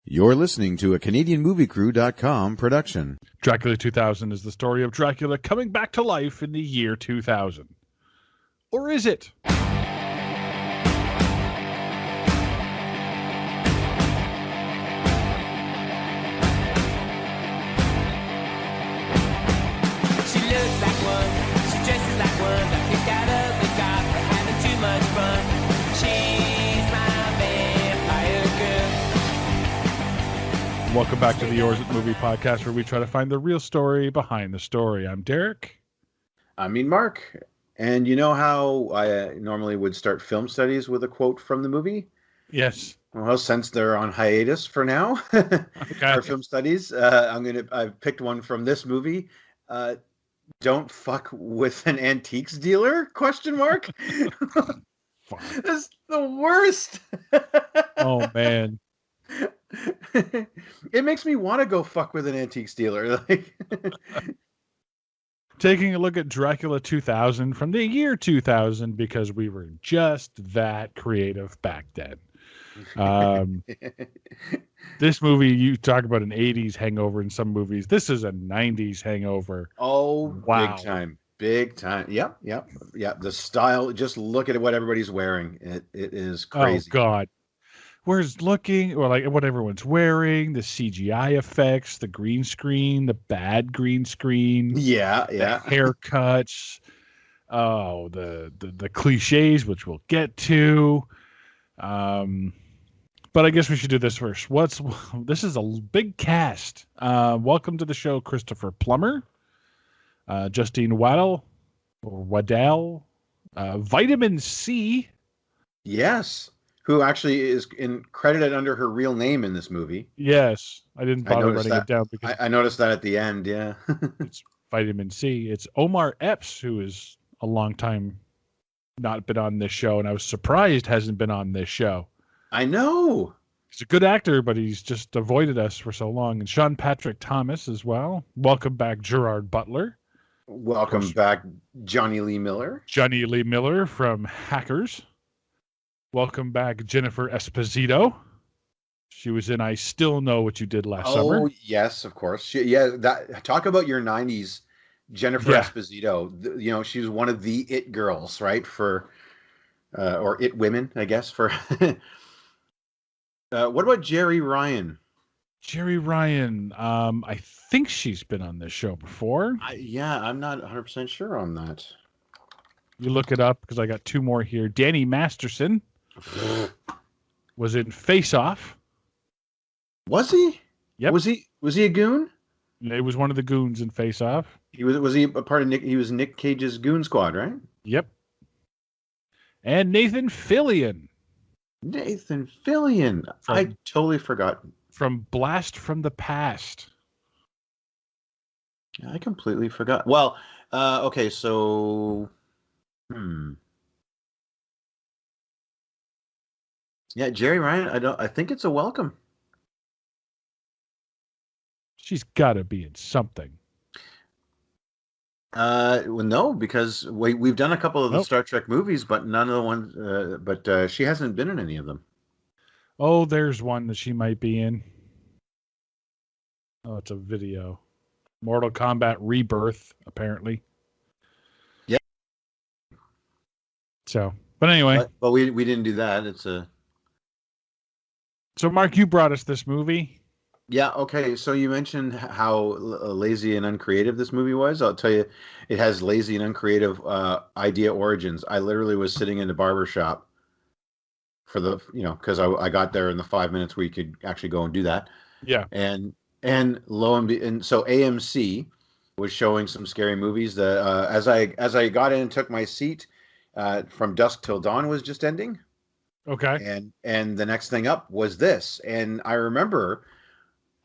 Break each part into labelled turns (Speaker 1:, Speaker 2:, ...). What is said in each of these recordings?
Speaker 1: You're listening to a CanadianMovieCrew.com production.
Speaker 2: Dracula 2000 is the story of Dracula coming back to life in the year 2000. Or is it?
Speaker 3: She looks like one, she dresses like one, got kicked out of the car for having too much fun. She's my vampire girl.
Speaker 2: Welcome back to the Yours It Movie podcast, where we try to find the real story behind the story. I'm Derek.
Speaker 1: I mean, Mark. And you know how I normally would start film studies with a quote from the movie?
Speaker 2: Yes.
Speaker 1: Well, since they're on hiatus for now, our film studies, I've picked one from this movie. Don't fuck with an antiques dealer? Question mark. That's the worst.
Speaker 2: Oh man.
Speaker 1: It makes me want to go fuck with an antiques dealer. Like,
Speaker 2: taking a look at Dracula 2000 from the year 2000 because we were just that creative back then. This movie, you talk about an 80s hangover in some movies. This is a 90s hangover.
Speaker 1: Oh,
Speaker 2: wow.
Speaker 1: Big time. Yep. The style, just look at what everybody's wearing. It is crazy.
Speaker 2: Oh, God. Where's looking, or like what everyone's wearing, the CGI effects, the green screen, the bad green screen.
Speaker 1: Yeah.
Speaker 2: The haircuts. Oh, the cliches, which we'll get to. But I guess we should do this first. This is a big cast. Welcome to the show, Christopher Plummer, Justine Waddell, Vitamin C.
Speaker 1: Yes. Who actually is credited under her real name in this movie.
Speaker 2: Yes. I didn't bother writing it down because
Speaker 1: I noticed that at the end, yeah.
Speaker 2: It's Vitamin C. It's Omar Epps, who is a long time not been on this show, and I was surprised hasn't been on this show.
Speaker 1: I know.
Speaker 2: He's a good actor, but he's just avoided us for so long. And Sean Patrick Thomas as well. Welcome back, Gerard Butler.
Speaker 1: Welcome back, Johnny Lee Miller.
Speaker 2: Johnny Lee Miller from Hackers. Welcome back, Jennifer Esposito. She was in I Still Know What You Did Last Summer.
Speaker 1: Oh, yes, of course. Talk about your 90s Jennifer Esposito. You know, she was one of the it girls, right? Or it women, I guess. For what about Jerry Ryan?
Speaker 2: Jerry Ryan. I think she's been on this show before.
Speaker 1: I'm not 100% sure on that.
Speaker 2: You look it up because I got two more here. Danny Masterson was in Face Off.
Speaker 1: Was he?
Speaker 2: Yep.
Speaker 1: Was he a goon?
Speaker 2: It was one of the goons in Face Off.
Speaker 1: Was he a part of Nick? He was Nick Cage's goon squad, right?
Speaker 2: Yep. And Nathan Fillion.
Speaker 1: I totally forgot.
Speaker 2: From Blast from the Past.
Speaker 1: I completely forgot. Well, okay, so yeah, Jerry Ryan, I think it's a welcome.
Speaker 2: She's got to be in something.
Speaker 1: Well, no, because we've done a couple of the Star Trek movies, but none of the ones. But she hasn't been in any of them.
Speaker 2: Oh, there's one that she might be in. Oh, it's a video. Mortal Kombat Rebirth, apparently.
Speaker 1: Yep.
Speaker 2: So, but anyway.
Speaker 1: But we didn't do that. It's a.
Speaker 2: So, Mark, you brought us this movie.
Speaker 1: Yeah, okay. So you mentioned how lazy and uncreative this movie was. I'll tell you, it has lazy and uncreative idea origins. I literally was sitting in the barber shop for because I got there in the 5 minutes where you could actually go and do that.
Speaker 2: Yeah.
Speaker 1: And so AMC was showing some scary movies. As I got in and took my seat, From Dusk Till Dawn was just ending.
Speaker 2: Okay.
Speaker 1: And the next thing up was this, and I remember.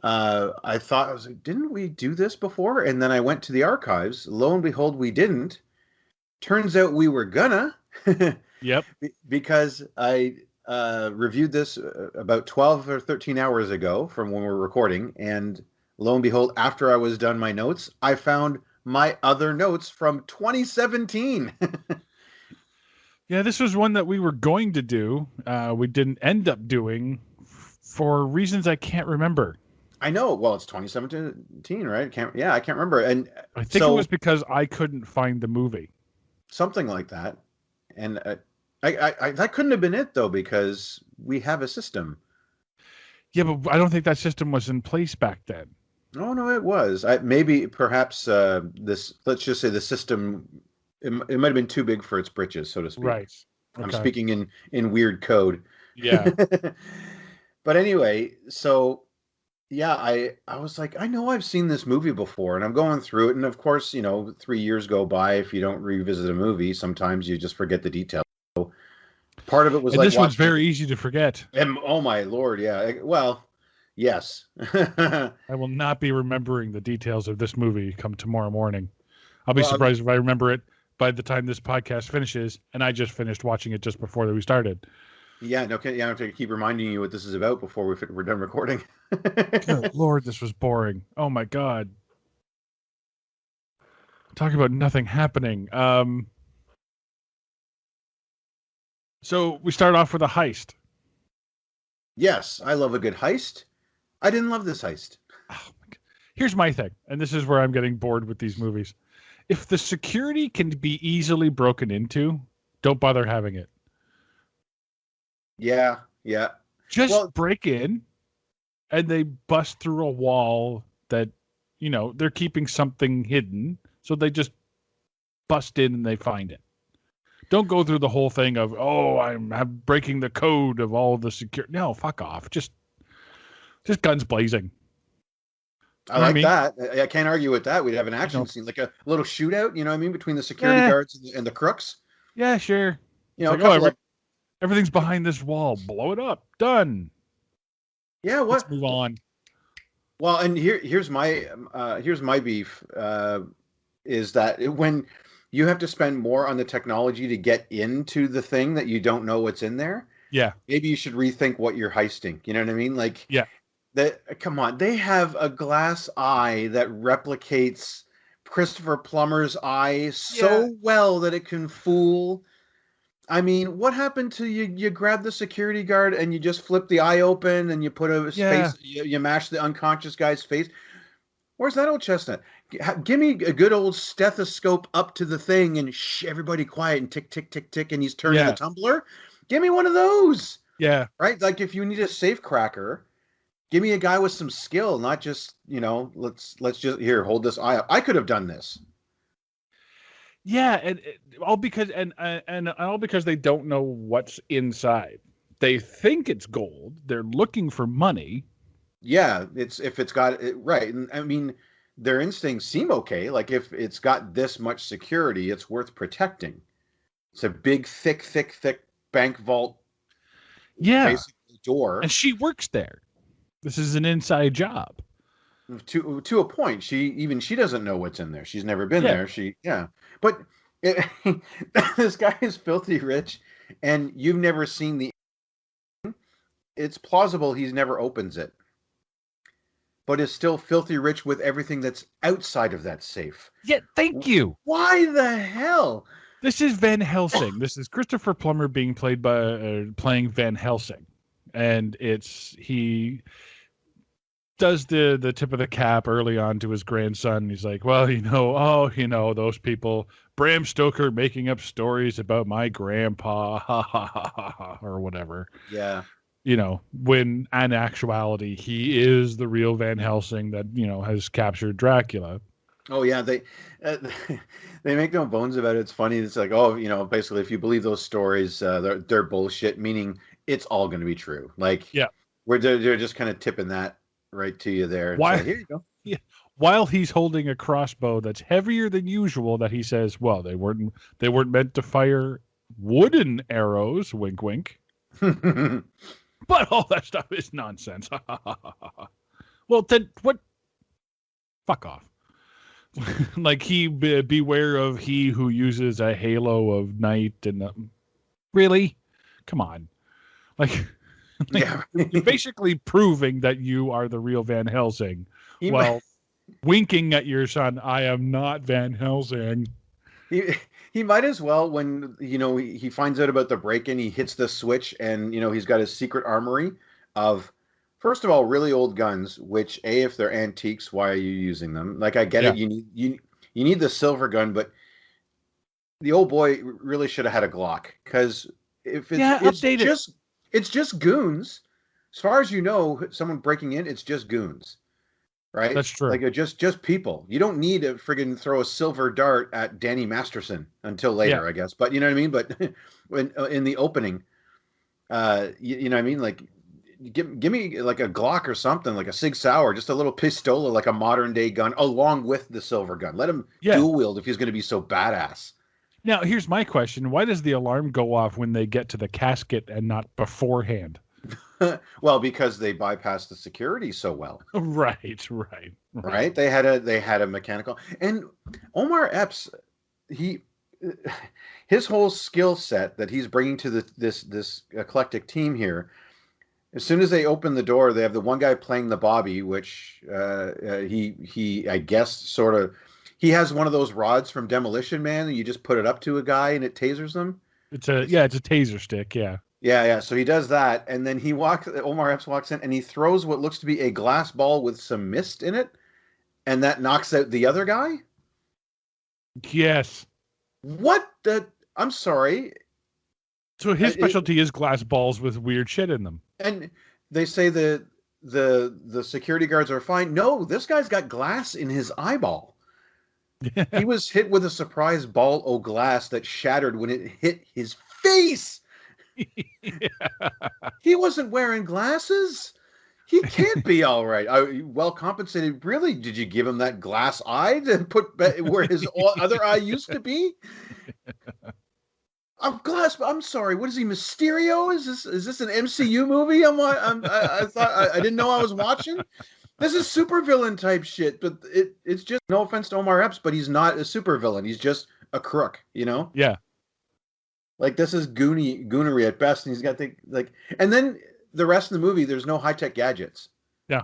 Speaker 1: I thought, I was like, didn't we do this before? And then I went to the archives. Lo and behold, we didn't. Turns out we were gonna.
Speaker 2: Yep.
Speaker 1: Because I reviewed this about 12 or 13 hours ago from when we were recording. And lo and behold, after I was done my notes, I found my other notes from 2017.
Speaker 2: Yeah, this was one that we were going to do. We didn't end up doing for reasons I can't remember.
Speaker 1: I know. Well, it's 2017, right? I can't remember. And
Speaker 2: I think it was because I couldn't find the movie.
Speaker 1: Something like that. And I that couldn't have been it though, because we have a system.
Speaker 2: Yeah, but I don't think that system was in place back then.
Speaker 1: Oh no, it was. Perhaps this. Let's just say the system. It might have been too big for its britches, so to speak.
Speaker 2: Right.
Speaker 1: I'm
Speaker 2: Okay.
Speaker 1: speaking in weird code.
Speaker 2: Yeah.
Speaker 1: But anyway, so yeah, I was like, I know I've seen this movie before, and I'm going through it, and of course, 3 years go by. If you don't revisit a movie, sometimes you just forget the details. Part of it was
Speaker 2: and
Speaker 1: like
Speaker 2: this one's very easy to forget.
Speaker 1: And, oh my Lord, yeah. Well, yes.
Speaker 2: I will not be remembering the details of this movie come tomorrow morning. I'll be surprised if I remember it by the time this podcast finishes, and I just finished watching it just before we started.
Speaker 1: Yeah, no, I have to keep reminding you what this is about before we're done recording.
Speaker 2: Good Lord, this was boring. Oh my God. Talking about nothing happening. So we start off with a heist.
Speaker 1: Yes, I love a good heist. I didn't love this heist.
Speaker 2: Oh my God. Here's my thing, and this is where I'm getting bored with these movies. If the security can be easily broken into, don't bother having it.
Speaker 1: Yeah.
Speaker 2: Just break in, and they bust through a wall that, they're keeping something hidden, so they just bust in and they find it. Don't go through the whole thing of, I'm breaking the code of all the security. No, fuck off. Just guns blazing.
Speaker 1: I like that. I can't argue with that. We'd have an action scene, like a little shootout, between the security guards and the crooks.
Speaker 2: Yeah, sure. Everything's behind this wall. Blow it up. Done.
Speaker 1: Yeah,
Speaker 2: Let's move on.
Speaker 1: Well, and here's my beef, is that when you have to spend more on the technology to get into the thing that you don't know what's in there.
Speaker 2: Yeah.
Speaker 1: Maybe you should rethink what you're heisting. You know what I mean? Like,
Speaker 2: yeah.
Speaker 1: Come on, they have a glass eye that replicates Christopher Plummer's eye so well that it can fool. I mean, what happened to you? You grab the security guard and you just flip the eye open and you put a face, you mash the unconscious guy's face. Where's that old chestnut? Give me a good old stethoscope up to the thing and shh, everybody quiet and tick, tick, tick, tick, and he's turning the tumbler. Give me one of those.
Speaker 2: Yeah.
Speaker 1: Right? Like if you need a safe cracker, give me a guy with some skill, not just, let's just here, hold this eye up. I could have done this.
Speaker 2: Yeah, and all because they don't know what's inside. They think it's gold. They're looking for money.
Speaker 1: Yeah, if it's got it right. And I mean, their instincts seem okay. Like if it's got this much security, it's worth protecting. It's a big, thick bank vault.
Speaker 2: Yeah.
Speaker 1: Basically door.
Speaker 2: And she works there. This is an inside job.
Speaker 1: To a point. She doesn't know what's in there. She's never been there. But this guy is filthy rich, and you've never seen the. It's plausible he's never opens it, but is still filthy rich with everything that's outside of that safe.
Speaker 2: Yeah, thank you.
Speaker 1: Why the hell?
Speaker 2: This is Van Helsing. This is Christopher Plummer being played by playing Van Helsing, and he does the tip of the cap early on to his grandson. He's like, well, those people, Bram Stoker making up stories about my grandpa, or whatever.
Speaker 1: Yeah.
Speaker 2: When in actuality, he is the real Van Helsing that, has captured Dracula.
Speaker 1: Oh yeah. They make no bones about it. It's funny. It's like, basically if you believe those stories, they're bullshit, meaning it's all going to be true. Like, yeah, they're just kind of tipping that right to you there.
Speaker 2: Why?
Speaker 1: So, here you go.
Speaker 2: Yeah. While he's holding a crossbow that's heavier than usual, that he says, well, they weren't meant to fire wooden arrows. Wink, wink. But all that stuff is nonsense. Well, then what? Fuck off. Like beware of he who uses a halo of night and really, come on, yeah. You're basically proving that you are the real Van Helsing. Winking at your son, I am not Van Helsing.
Speaker 1: He might as well, when he finds out about the break-in, he hits the switch, and he's got his secret armory of First of all, really old guns. Which if they're antiques, why are you using them? Like I get
Speaker 2: Yeah.
Speaker 1: it. You need the silver gun, but the old boy really should have had a Glock because if
Speaker 2: update it.
Speaker 1: it's just goons. As far as you know, someone breaking in, it's just goons, right?
Speaker 2: That's true.
Speaker 1: Like just people. You don't need to friggin' throw a silver dart at Danny Masterson until later, I guess. But you know what I mean. But when in the opening, you know what I mean. Like give me like a Glock or something, like a Sig Sauer, just a little pistola, like a modern day gun, along with the silver gun. Let him dual wield if he's going to be so badass.
Speaker 2: Now, here's my question. Why does the alarm go off when they get to the casket and not beforehand?
Speaker 1: Well, because they bypassed the security so well.
Speaker 2: Right.
Speaker 1: They had a mechanical. And Omar Epps, his whole skill set that he's bringing to this eclectic team here. As soon as they open the door, they have the one guy playing the Bobby, which he I guess sort of. He has one of those rods from Demolition Man, and you just put it up to a guy and it tasers them.
Speaker 2: It's a taser stick, yeah.
Speaker 1: Yeah. So he does that, and then Omar Epps walks in, and he throws what looks to be a glass ball with some mist in it, and that knocks out the other guy.
Speaker 2: Yes.
Speaker 1: What the? I'm sorry.
Speaker 2: So his specialty is glass balls with weird shit in them.
Speaker 1: And they say the security guards are fine. No, this guy's got glass in his eyeball. He was hit with a surprise ball o' glass that shattered when it hit his face. He wasn't wearing glasses. He can't be all right. Well compensated. Really? Did you give him that glass eye to put where his other eye used to be? I'm sorry. What is he, Mysterio? Is this an MCU movie? I thought I didn't know I was watching. This is supervillain type shit, but it's just, no offense to Omar Epps, but he's not a supervillain. He's just a crook, you know?
Speaker 2: Yeah.
Speaker 1: Like, this is goonery at best, and he's got and then the rest of the movie, there's no high-tech gadgets.
Speaker 2: Yeah.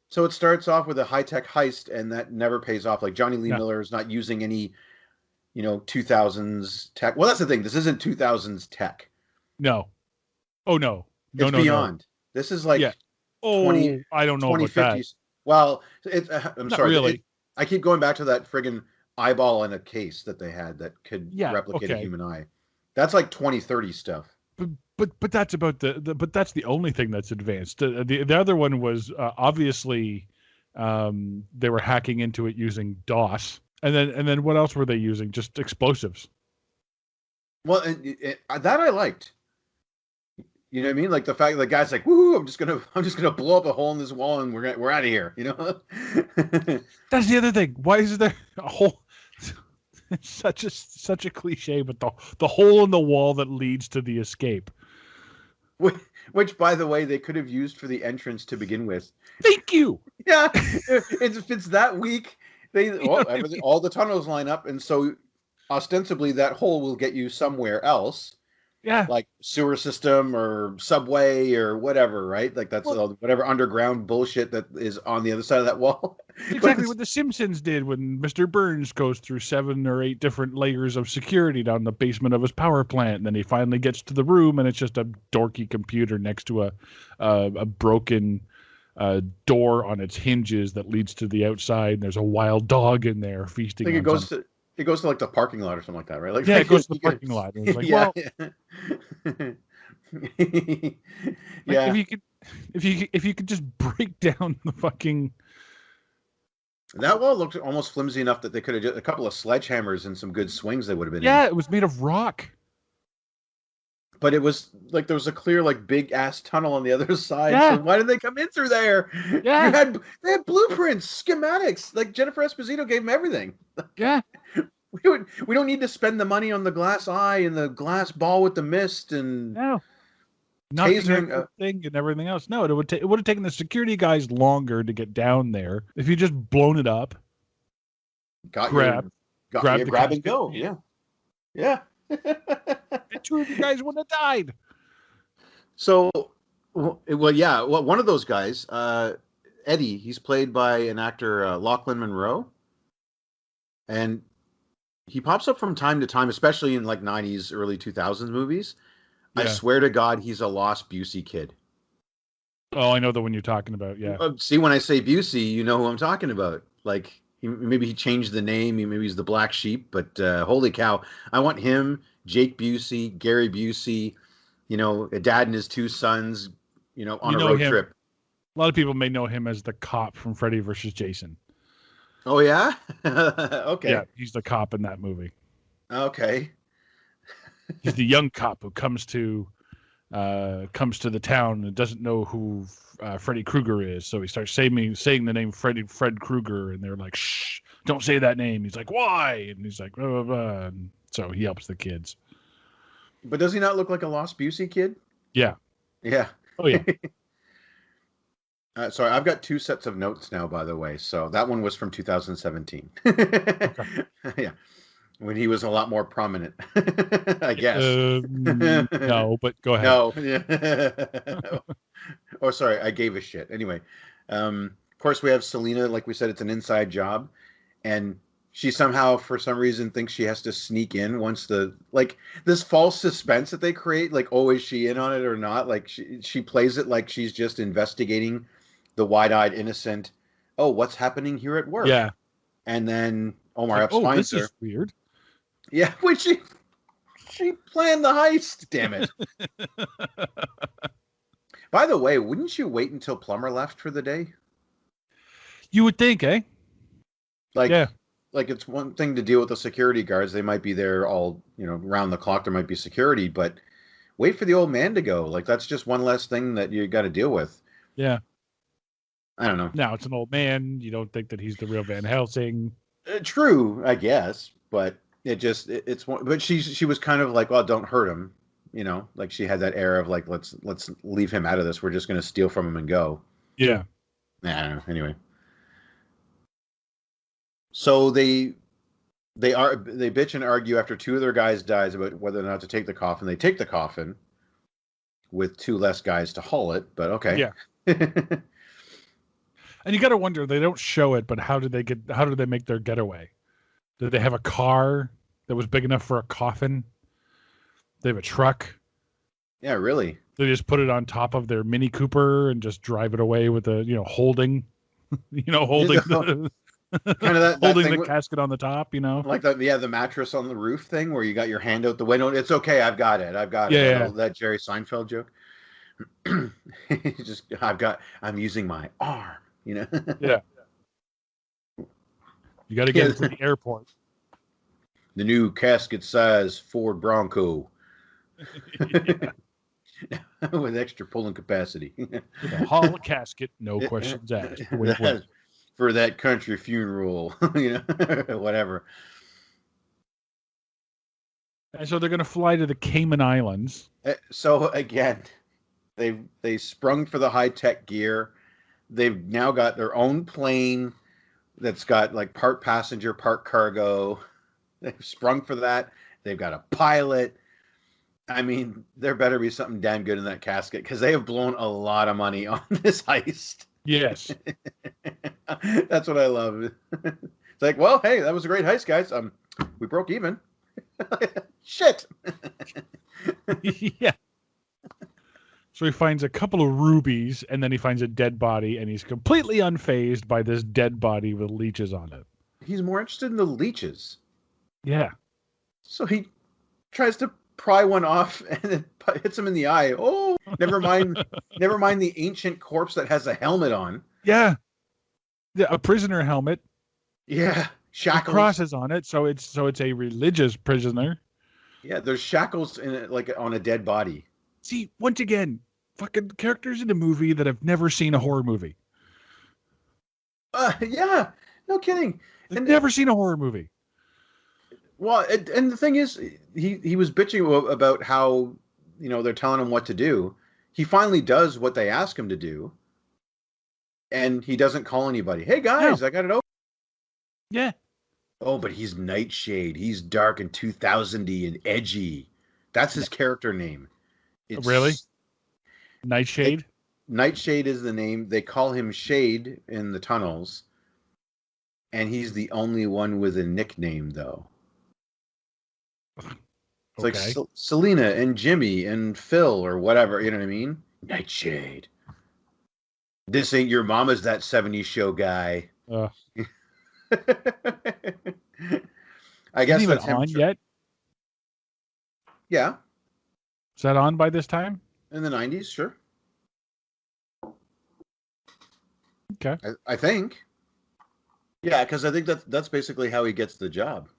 Speaker 1: So it starts off with a high-tech heist, and that never pays off. Like, Johnny Lee Miller is not using any, 2000s tech. Well, that's the thing. This isn't 2000s tech.
Speaker 2: No. Oh, no.
Speaker 1: It's beyond. No. This is like
Speaker 2: 20, I don't know about that.
Speaker 1: Well, I'm
Speaker 2: not
Speaker 1: sorry.
Speaker 2: Really.
Speaker 1: I keep going back to that friggin' eyeball in a case that they had that could replicate a human eye. That's like 2030 stuff.
Speaker 2: But that's about but that's the only thing that's advanced. The other one was obviously they were hacking into it using DOS, and then what else were they using? Just explosives.
Speaker 1: Well, that I liked. You know what I mean? Like the fact that the guy's like, "Woo! I'm just gonna blow up a hole in this wall and we're out of here." You know.
Speaker 2: That's the other thing. Why is there a hole? It's such a cliche, but the hole in the wall that leads to the escape.
Speaker 1: Which, by the way, they could have used for the entrance to begin with.
Speaker 2: Thank you.
Speaker 1: Yeah, if it's that weak, all the tunnels line up, and so ostensibly that hole will get you somewhere else.
Speaker 2: Yeah,
Speaker 1: like sewer system or subway or whatever, right? Like that's whatever underground bullshit that is on the other side of that wall.
Speaker 2: Exactly what The Simpsons did when Mr. Burns goes through 7 or 8 different layers of security down the basement of his power plant, and then he finally gets to the room, and it's just a dorky computer next to a broken door on its hinges that leads to the outside, and there's a wild dog in there feasting.
Speaker 1: I think it goes to like the parking lot or something like that, right? Like,
Speaker 2: it goes to the parking lot. And it's like, if you could just break down the fucking.
Speaker 1: That wall looked almost flimsy enough that they could have just a couple of sledgehammers and some good swings they would have been.
Speaker 2: Yeah, it was made of rock.
Speaker 1: But it was like there was a clear, like big ass tunnel on the other side. Yeah. So why did they come in through there?
Speaker 2: Yeah,
Speaker 1: they had blueprints, schematics. Like Jennifer Esposito gave them everything.
Speaker 2: Yeah,
Speaker 1: we don't need to spend the money on the glass eye and the glass ball with the mist and
Speaker 2: tasering thing and everything else. No, it would have taken the security guys longer to get down there if you just blown it up. Grab
Speaker 1: and go. Yeah.
Speaker 2: The 2 of you guys would have died.
Speaker 1: So, one of those guys, Eddie, he's played by an actor, Lachlan Monroe, and he pops up from time to time, especially in like 90s, early 2000s movies. Yeah. I swear to God, he's a Lost Busey kid.
Speaker 2: Oh, I know the one you're talking about. Yeah.
Speaker 1: See, when I say Busey, you know who I'm talking about. Like, maybe he changed the name. Maybe he's the Black Sheep. But holy cow, I want him, Jake Busey, Gary Busey. A dad and his two sons. On
Speaker 2: You
Speaker 1: a
Speaker 2: know
Speaker 1: road
Speaker 2: him.
Speaker 1: trip.
Speaker 2: A lot of people may know him as the cop from Freddy versus Jason.
Speaker 1: Oh yeah. Okay.
Speaker 2: Yeah, he's the cop in that movie.
Speaker 1: Okay.
Speaker 2: He's the young cop who comes to the town and doesn't know who Freddy Krueger is. So he starts saying the name Fred Krueger, and they're like, "Shh, don't say that name." He's like, "Why?" And he's like, "Blah, blah, blah." And so he helps the kids.
Speaker 1: But does he not look like a Lost Busey kid?
Speaker 2: Yeah.
Speaker 1: Yeah.
Speaker 2: Oh yeah.
Speaker 1: Sorry, I've got two sets of notes now, by the way. So that one was from 2017. Yeah, when he was a lot more prominent, I guess.
Speaker 2: No, but go ahead.
Speaker 1: No. Yeah. Oh, sorry, I gave a shit. Anyway, of course we have Selena. Like we said, it's an inside job, and she somehow, for some reason, thinks she has to sneak in once this false suspense that they create. Like, oh, is she in on it or not? Like she plays it like she's just investigating the wide-eyed innocent. Oh, what's happening here at work?
Speaker 2: Yeah.
Speaker 1: And then Omar Epps
Speaker 2: oh,
Speaker 1: finds
Speaker 2: this
Speaker 1: her.
Speaker 2: is weird.
Speaker 1: Yeah, which she planned the heist. Damn it. By the way, wouldn't you wait until Plummer left for the day?
Speaker 2: You would think, eh?
Speaker 1: Like,
Speaker 2: yeah.
Speaker 1: Like it's one thing to deal with the security guards. They might be there all, round the clock. There might be security, but wait for the old man to go. Like, that's just one less thing that you got to deal with.
Speaker 2: Yeah.
Speaker 1: I don't know.
Speaker 2: Now it's an old man. You don't think that he's the real Van Helsing.
Speaker 1: True, I guess, but it's one. But she was kind of like, well, don't hurt him. Like she had that air of like, let's leave him out of this. We're just going to steal from him and go.
Speaker 2: Yeah.
Speaker 1: I don't know. Anyway. So they bitch and argue after two of their guys dies about whether or not to take the coffin. They take the coffin with two less guys to haul it, but okay.
Speaker 2: Yeah. And you got to wonder, they don't show it, but how did they make their getaway? Did they have a car that was big enough for a coffin? They have a truck.
Speaker 1: Yeah, really.
Speaker 2: They just put it on top of their Mini Cooper and just drive it away with the, holding, holding the,
Speaker 1: kind of that
Speaker 2: holding
Speaker 1: thing
Speaker 2: the casket on the top,
Speaker 1: like that. Yeah, the mattress on the roof thing where you got your hand out the window. It's okay. I've got it.
Speaker 2: Yeah.
Speaker 1: That Jerry Seinfeld joke. I'm using my arm.
Speaker 2: Yeah. You got to get it to the airport.
Speaker 1: The new casket size Ford Bronco. With extra pulling capacity.
Speaker 2: With a hollow casket, no questions asked.
Speaker 1: For that country funeral, whatever.
Speaker 2: And so they're going to fly to the Cayman Islands.
Speaker 1: So again, they sprung for the high-tech gear. They've now got their own plane that's got like part passenger, part cargo. They've sprung for that. They've got a pilot. I mean, there better be something damn good in that casket because they have blown a lot of money on this heist.
Speaker 2: Yes.
Speaker 1: That's what I love. It's like, well, hey, that was a great heist, guys. We broke even. Shit.
Speaker 2: Yeah. So he finds a couple of rubies, and then he finds a dead body, and he's completely unfazed by this dead body with leeches on it.
Speaker 1: He's more interested in the leeches.
Speaker 2: Yeah.
Speaker 1: So he tries to pry one off and then hits him in the eye. Oh, never mind the ancient corpse that has a helmet on.
Speaker 2: Yeah. Yeah, a prisoner helmet.
Speaker 1: Yeah, shackles.
Speaker 2: Crosses on it, so it's a religious prisoner.
Speaker 1: Yeah, there's shackles in it, like on a dead body.
Speaker 2: See, once again, fucking characters in a movie that have never seen a horror movie.
Speaker 1: Yeah, no kidding.
Speaker 2: They've never seen a horror movie.
Speaker 1: Well, and the thing is, he was bitching about how, they're telling him what to do. He finally does what they ask him to do. And he doesn't call anybody. Hey, guys, I got it open.
Speaker 2: Yeah.
Speaker 1: Oh, but he's Nightshade. He's dark and 2000-y and edgy. That's his character name.
Speaker 2: Really? Nightshade?
Speaker 1: Nightshade is the name. They call him Shade in the tunnels. And he's the only one with a nickname, though. It's like Selena and Jimmy and Phil or whatever. You know what I mean? Nightshade. This ain't your mama's that 70s show guy.
Speaker 2: Uh,
Speaker 1: I
Speaker 2: Isn't
Speaker 1: guess
Speaker 2: even
Speaker 1: that's him.
Speaker 2: on yet?
Speaker 1: Yeah,
Speaker 2: Is that on by this time?
Speaker 1: in the 90s, sure.
Speaker 2: Okay.
Speaker 1: I think. Yeah, because I think that's basically how he gets the job.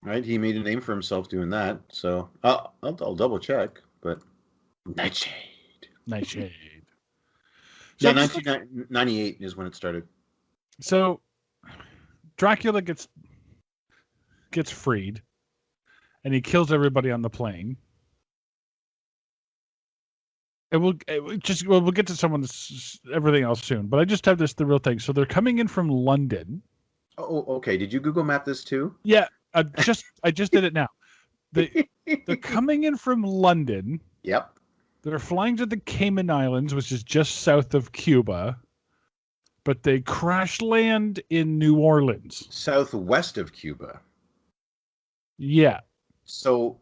Speaker 1: Right? He made a name for himself doing that. So I'll double check, but Nightshade.
Speaker 2: Nightshade. So
Speaker 1: Yeah,
Speaker 2: I'm just
Speaker 1: 1998 is when it started.
Speaker 2: So Dracula gets freed, and he kills everybody on the plane. And we'll get to everything else soon. But I just have the real thing. So they're coming in from London.
Speaker 1: Oh, okay. Did you Google map this too?
Speaker 2: Yeah, I just did it now. They're coming in from London.
Speaker 1: Yep.
Speaker 2: They're flying to the Cayman Islands, which is just south of Cuba. But they crash land in New Orleans.
Speaker 1: Southwest of Cuba.
Speaker 2: Yeah.
Speaker 1: So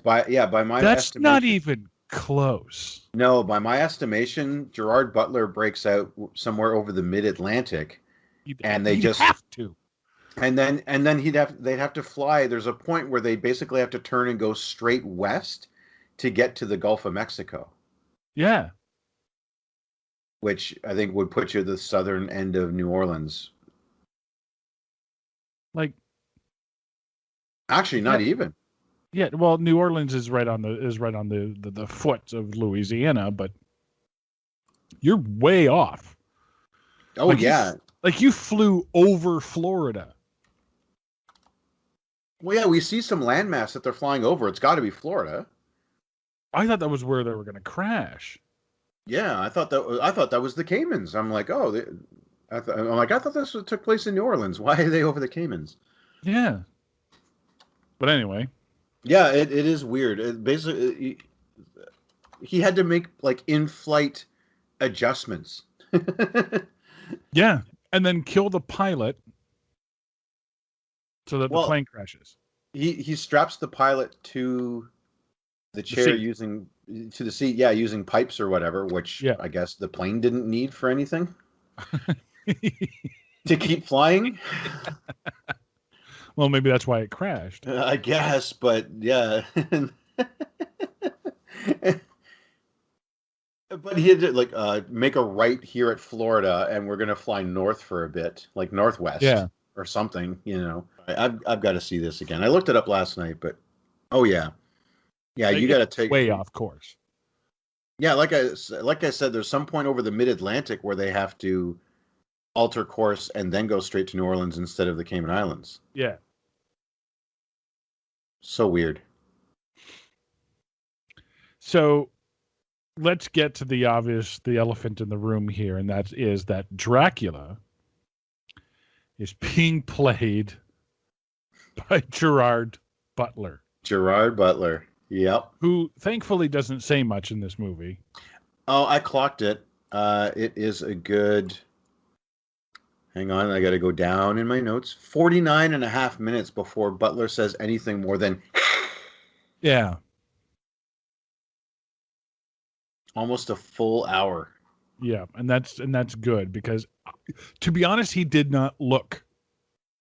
Speaker 1: by my
Speaker 2: That's
Speaker 1: estimation,
Speaker 2: not even close.
Speaker 1: No, by my estimation, Gerard Butler breaks out somewhere over the mid-Atlantic, and they just
Speaker 2: have to.
Speaker 1: And then they'd have to fly. There's a point where they basically have to turn and go straight west to get to the Gulf of Mexico.
Speaker 2: Yeah.
Speaker 1: Which I think would put you at the southern end of New Orleans.
Speaker 2: Like,
Speaker 1: actually, not even.
Speaker 2: Yeah, well, New Orleans is right on the foot of Louisiana, but you're way off.
Speaker 1: Oh,
Speaker 2: like
Speaker 1: yeah.
Speaker 2: You flew over Florida.
Speaker 1: Well, yeah, we see some landmass that they're flying over. It's got to be Florida.
Speaker 2: I thought that was where they were going to crash.
Speaker 1: Yeah, I thought that was the Caymans. I'm like, oh, I thought this took place in New Orleans. Why are they over the Caymans?
Speaker 2: Yeah. But anyway.
Speaker 1: Yeah, it is weird. It basically, he had to make like in-flight adjustments.
Speaker 2: Yeah, and then kill the pilot so that the plane crashes.
Speaker 1: He straps the pilot to the chair using pipes or whatever, which I guess the plane didn't need for anything to keep flying.
Speaker 2: Well, maybe that's why it crashed.
Speaker 1: I guess, but yeah. But he had to make a right here at Florida, and we're gonna fly north for a bit, like northwest, or something. I've got to see this again. I looked it up last night, but you got to take
Speaker 2: way off course.
Speaker 1: Yeah, like I said, there's some point over the mid-Atlantic where they have to alter course and then go straight to New Orleans instead of the Cayman Islands.
Speaker 2: Yeah.
Speaker 1: So weird.
Speaker 2: So let's get to the elephant in the room here, and that is that Dracula is being played by Gerard Butler.
Speaker 1: Gerard Butler. Yep.
Speaker 2: Who thankfully doesn't say much in this movie.
Speaker 1: Oh, I clocked it. It is a good... Hang on, I got to go down in my notes. 49 and a half minutes before Butler says anything more than...
Speaker 2: Yeah.
Speaker 1: Almost a full hour.
Speaker 2: Yeah, and that's good because, to be honest, he did not look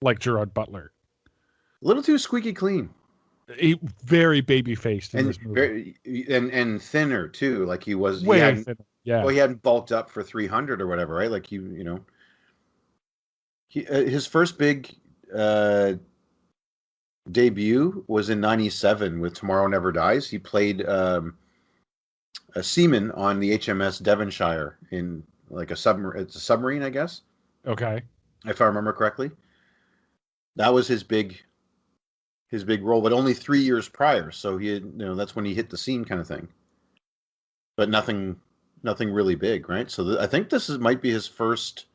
Speaker 2: like Gerard Butler.
Speaker 1: A little too squeaky clean.
Speaker 2: Very baby-faced in this
Speaker 1: movie. And thinner, too. Like he was...
Speaker 2: Way thinner, yeah.
Speaker 1: Well, he hadn't bulked up for 300 or whatever, right? Like, his first big debut was in 97 with Tomorrow Never Dies. He played a seaman on the HMS Devonshire in like a submarine. It's a submarine, I guess.
Speaker 2: Okay.
Speaker 1: If I remember correctly. That was his big role, but only 3 years prior. So he had, that's when he hit the scene kind of thing. But nothing really big, right? So I think this might be his first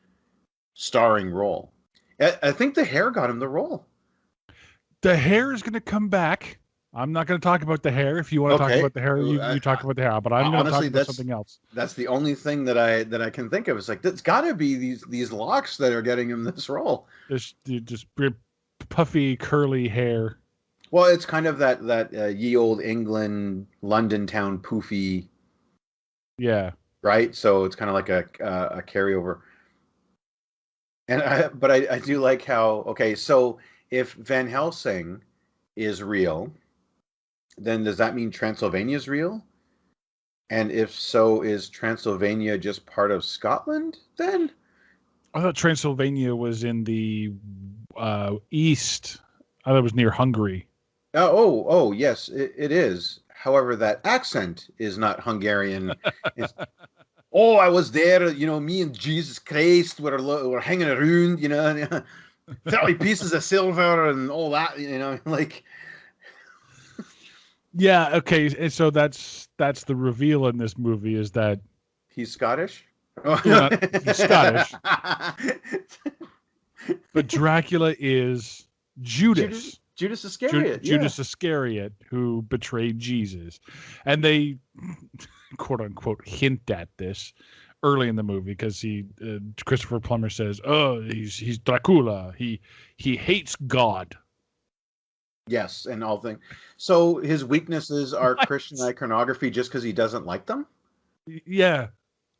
Speaker 1: starring role. I think the hair got him the role.
Speaker 2: The hair is going to come back. I'm not going to talk about the hair. If you want to talk about the hair, you talk about the hair. But I'm going to talk about something else.
Speaker 1: That's the only thing that I can think of. It's like it's got to be these locks that are getting him this role.
Speaker 2: Just puffy, curly hair.
Speaker 1: Well, it's kind of that ye old England, London town poofy.
Speaker 2: Yeah.
Speaker 1: right? So it's kind of like a carryover. And I do like how, okay, so if Van Helsing is real, then does that mean Transylvania is real? And if so, is Transylvania just part of Scotland then?
Speaker 2: I thought Transylvania was in the east. I thought it was near Hungary.
Speaker 1: Oh, yes, it is. However, that accent is not Hungarian. It's, oh, I was there, me and Jesus Christ were hanging around, 30 pieces of silver and all that, like.
Speaker 2: Yeah, okay. And so that's the reveal in this movie is that
Speaker 1: He's Scottish?
Speaker 2: well, he's Scottish, but Dracula is Judas.
Speaker 1: Judas Iscariot.
Speaker 2: Judas Iscariot, who betrayed Jesus. And they, quote unquote, hint at this early in the movie because Christopher Plummer says, "Oh, he's Dracula. He hates God."
Speaker 1: Yes, and all things. So his weaknesses are
Speaker 2: What?
Speaker 1: Christian iconography just because he doesn't like them?
Speaker 2: Yeah.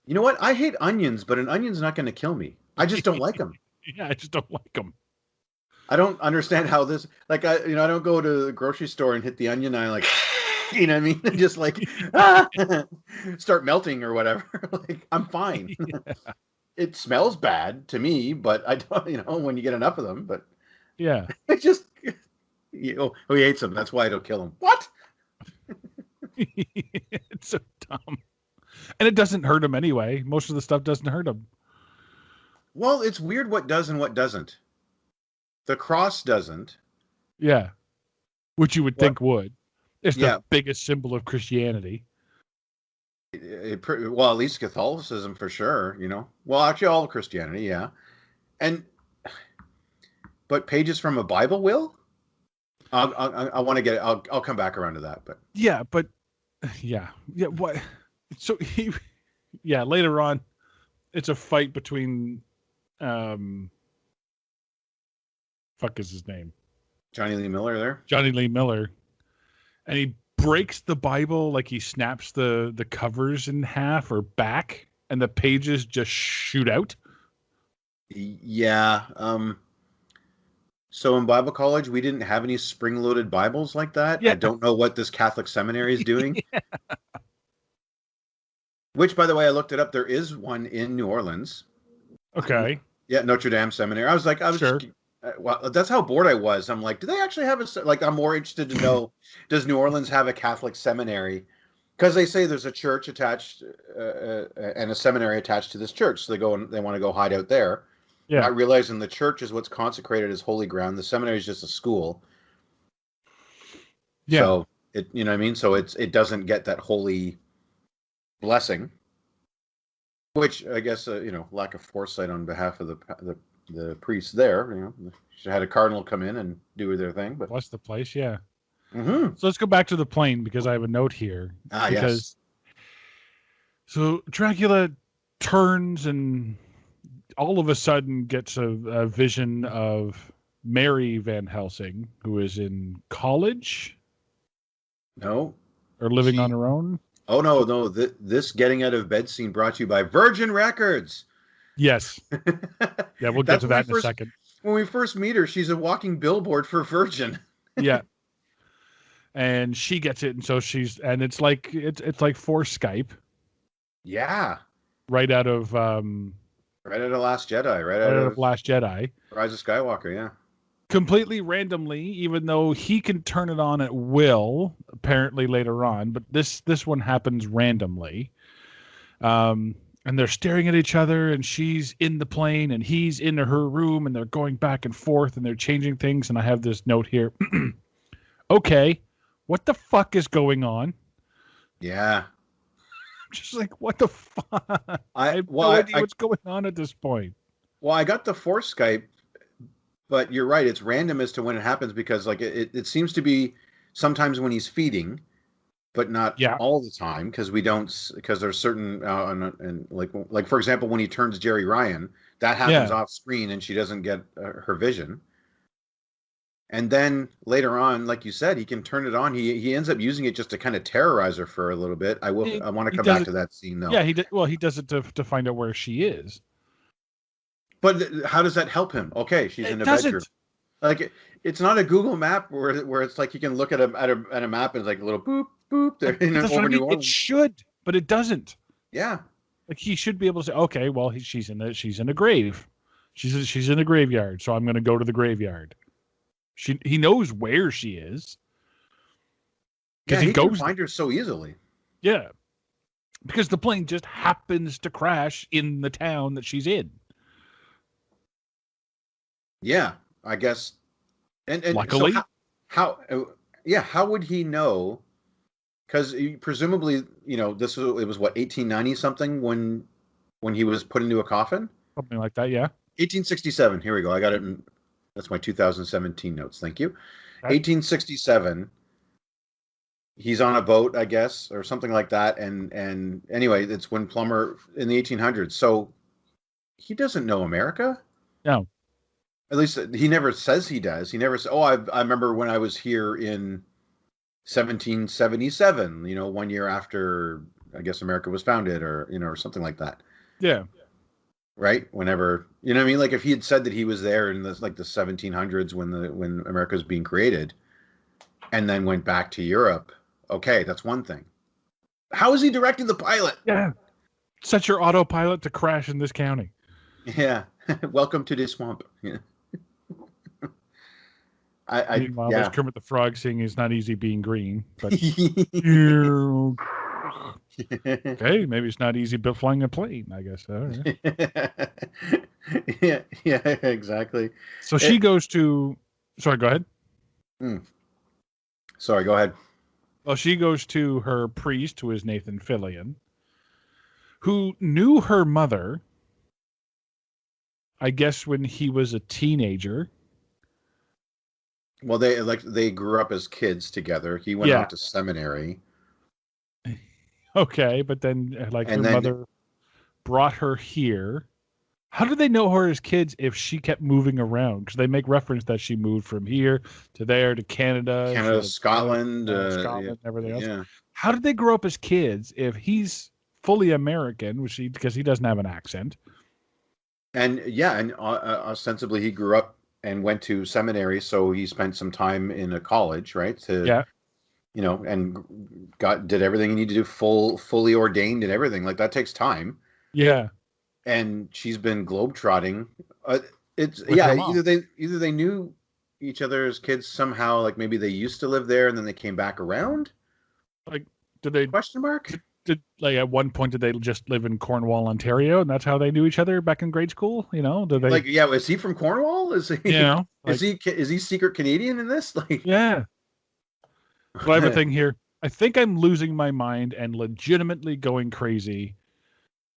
Speaker 1: You know what? I hate onions, but an onion's not going to kill me. I just don't like them.
Speaker 2: Yeah, I just don't like them.
Speaker 1: I don't understand how this, like, I don't go to the grocery store and hit the onion. I like, you know what I mean? Just like, start melting or whatever. Like, I'm fine.
Speaker 2: Yeah.
Speaker 1: It smells bad to me, but I don't, when you get enough of them, but
Speaker 2: Yeah.
Speaker 1: it just, he hates them. That's why it'll kill him. What?
Speaker 2: It's so dumb. And it doesn't hurt him anyway. Most of the stuff doesn't hurt him.
Speaker 1: Well, it's weird what does and what doesn't. The cross doesn't.
Speaker 2: Yeah. Which you would think would. It's
Speaker 1: Yeah.
Speaker 2: the biggest symbol of Christianity.
Speaker 1: Well, at least Catholicism for sure, Well, actually, all of Christianity, yeah. But pages from a Bible will? I want to get it. I'll come back around to that, but
Speaker 2: Yeah, but yeah. What? So later on, it's a fight between, fuck is his name?
Speaker 1: Johnny Lee Miller there.
Speaker 2: Johnny Lee Miller, and he breaks the Bible, like he snaps the covers in half or back, and the pages just shoot out.
Speaker 1: Yeah. So in Bible college, we didn't have any spring-loaded Bibles like that.
Speaker 2: Yeah.
Speaker 1: I don't know what this Catholic seminary is doing. Yeah. Which, by the way, I looked it up. There is one in New Orleans.
Speaker 2: Okay.
Speaker 1: Yeah, Notre Dame Seminary. I was
Speaker 2: Sure.
Speaker 1: Well, that's how bored I was. I'm like, do they actually have I'm more interested to know, does New Orleans have a Catholic seminary? Because they say there's a church attached and a seminary attached to this church. So they want to go hide out there.
Speaker 2: Yeah.
Speaker 1: Not realizing the church is what's consecrated as holy ground. The seminary is just a school.
Speaker 2: Yeah.
Speaker 1: So it, you know what I mean? So it doesn't get that holy blessing, which I guess, lack of foresight on behalf of the priests there, should have had a cardinal come in and do their thing, but
Speaker 2: Bless the place. Yeah.
Speaker 1: mm-hmm.
Speaker 2: So let's go back to the plane because I have a note here.
Speaker 1: Yes.
Speaker 2: So Dracula turns and all of a sudden gets a vision of Mary Van Helsing, who is in college.
Speaker 1: No.
Speaker 2: Or living on her own.
Speaker 1: Oh, no. This getting out of bed scene brought to you by Virgin Records.
Speaker 2: Yes. Yeah, we'll get to that in a second.
Speaker 1: When we first meet her, she's a walking billboard for Virgin.
Speaker 2: Yeah. And she gets it, and so it's like for Skype.
Speaker 1: Yeah.
Speaker 2: Right out of
Speaker 1: Last Jedi. Right out of
Speaker 2: Last Jedi.
Speaker 1: Rise of Skywalker, yeah.
Speaker 2: Completely randomly, even though he can turn it on at will, apparently later on, but this one happens randomly. And they're staring at each other, and she's in the plane, and he's in her room, and they're going back and forth, and they're changing things. And I have this note here. Okay, what the fuck is going on?
Speaker 1: Yeah.
Speaker 2: I'm just like, what the fuck? I have no idea what's going on at this point.
Speaker 1: Well, I got the Force Skype, but you're right. It's random as to when it happens because, like, it seems to be sometimes when he's feeding, but not all the time because there's certain and like for example when he turns Jerry Ryan, that happens off screen and she doesn't get her vision. And then later on, like you said, he can turn it on. He ends up using it just to kind of terrorize her for a little bit. I want to
Speaker 2: He
Speaker 1: come
Speaker 2: does
Speaker 1: back
Speaker 2: it.
Speaker 1: to that scene though.
Speaker 2: Yeah, he did. Well, he does it to find out where she is.
Speaker 1: But how does that help him? Okay, she's in
Speaker 2: It
Speaker 1: a
Speaker 2: doesn't.
Speaker 1: bedroom. Like it's not a Google map where it's like you can look at a map and it's like a little boop boop there
Speaker 2: That's what I
Speaker 1: over New
Speaker 2: mean. It
Speaker 1: Orleans.
Speaker 2: should, but it doesn't.
Speaker 1: Yeah.
Speaker 2: Like he should be able to say, okay, well, she's in a grave. She's in a graveyard, so I'm going to go to the graveyard. He knows where she is.
Speaker 1: Yeah,
Speaker 2: he
Speaker 1: can
Speaker 2: goes
Speaker 1: find her so easily.
Speaker 2: Yeah, because the plane just happens to crash in the town that she's in.
Speaker 1: Yeah, I guess. And
Speaker 2: luckily,
Speaker 1: so how would he know? Because presumably, it was what 1890 something when he was put into a coffin.
Speaker 2: Something like that, yeah.
Speaker 1: 1867. Here we go. I got it. That's my 2017 notes. Thank you. Okay. 1867. He's on a boat, I guess, or something like that. And anyway, it's when Plummer in the 1800s. So he doesn't know America.
Speaker 2: No.
Speaker 1: At least he never says he does. He never says, "Oh, I remember when I was here in 1777." 1 year after I guess America was founded, or something like that.
Speaker 2: Yeah.
Speaker 1: Right. Whenever what I mean, like if he had said that he was there in the 1700s when America was being created, and then went back to Europe. Okay, that's one thing. How is he directing the pilot?
Speaker 2: Yeah. Set your autopilot to crash in this county.
Speaker 1: Yeah. Welcome to the swamp. Yeah.
Speaker 2: Meanwhile, there's Kermit the Frog saying it's not easy being green. But okay, maybe it's not easy but flying a plane, I guess. All
Speaker 1: right. Yeah, exactly.
Speaker 2: So she goes to... Sorry, go ahead.
Speaker 1: Sorry, go ahead.
Speaker 2: Well, she goes to her priest, who is Nathan Fillion, who knew her mother, I guess, when he was a teenager.
Speaker 1: Well, they grew up as kids together. He went out to seminary.
Speaker 2: Okay, but then her mother brought her here. How did they know her as kids if she kept moving around? Because they make reference that she moved from here to there to Canada,
Speaker 1: Scotland,
Speaker 2: and everything else.
Speaker 1: Yeah.
Speaker 2: How did they grow up as kids if he's fully American, because he doesn't have an accent?
Speaker 1: And ostensibly he grew up and went to seminary, so he spent some time in a college, right? And did everything he needed to do, fully ordained and everything. Like that takes time.
Speaker 2: Yeah.
Speaker 1: And she's been globetrotting. Either they knew each other as kids somehow, like maybe they used to live there and then they came back around.
Speaker 2: Like, did they
Speaker 1: question mark?
Speaker 2: Did at one point did they just live in Cornwall, Ontario, and that's how they knew each other back in grade school? Did they
Speaker 1: is he from Cornwall? Is he? Is he secret Canadian in this?
Speaker 2: Yeah. But I have a thing here. I think I'm losing my mind and legitimately going crazy.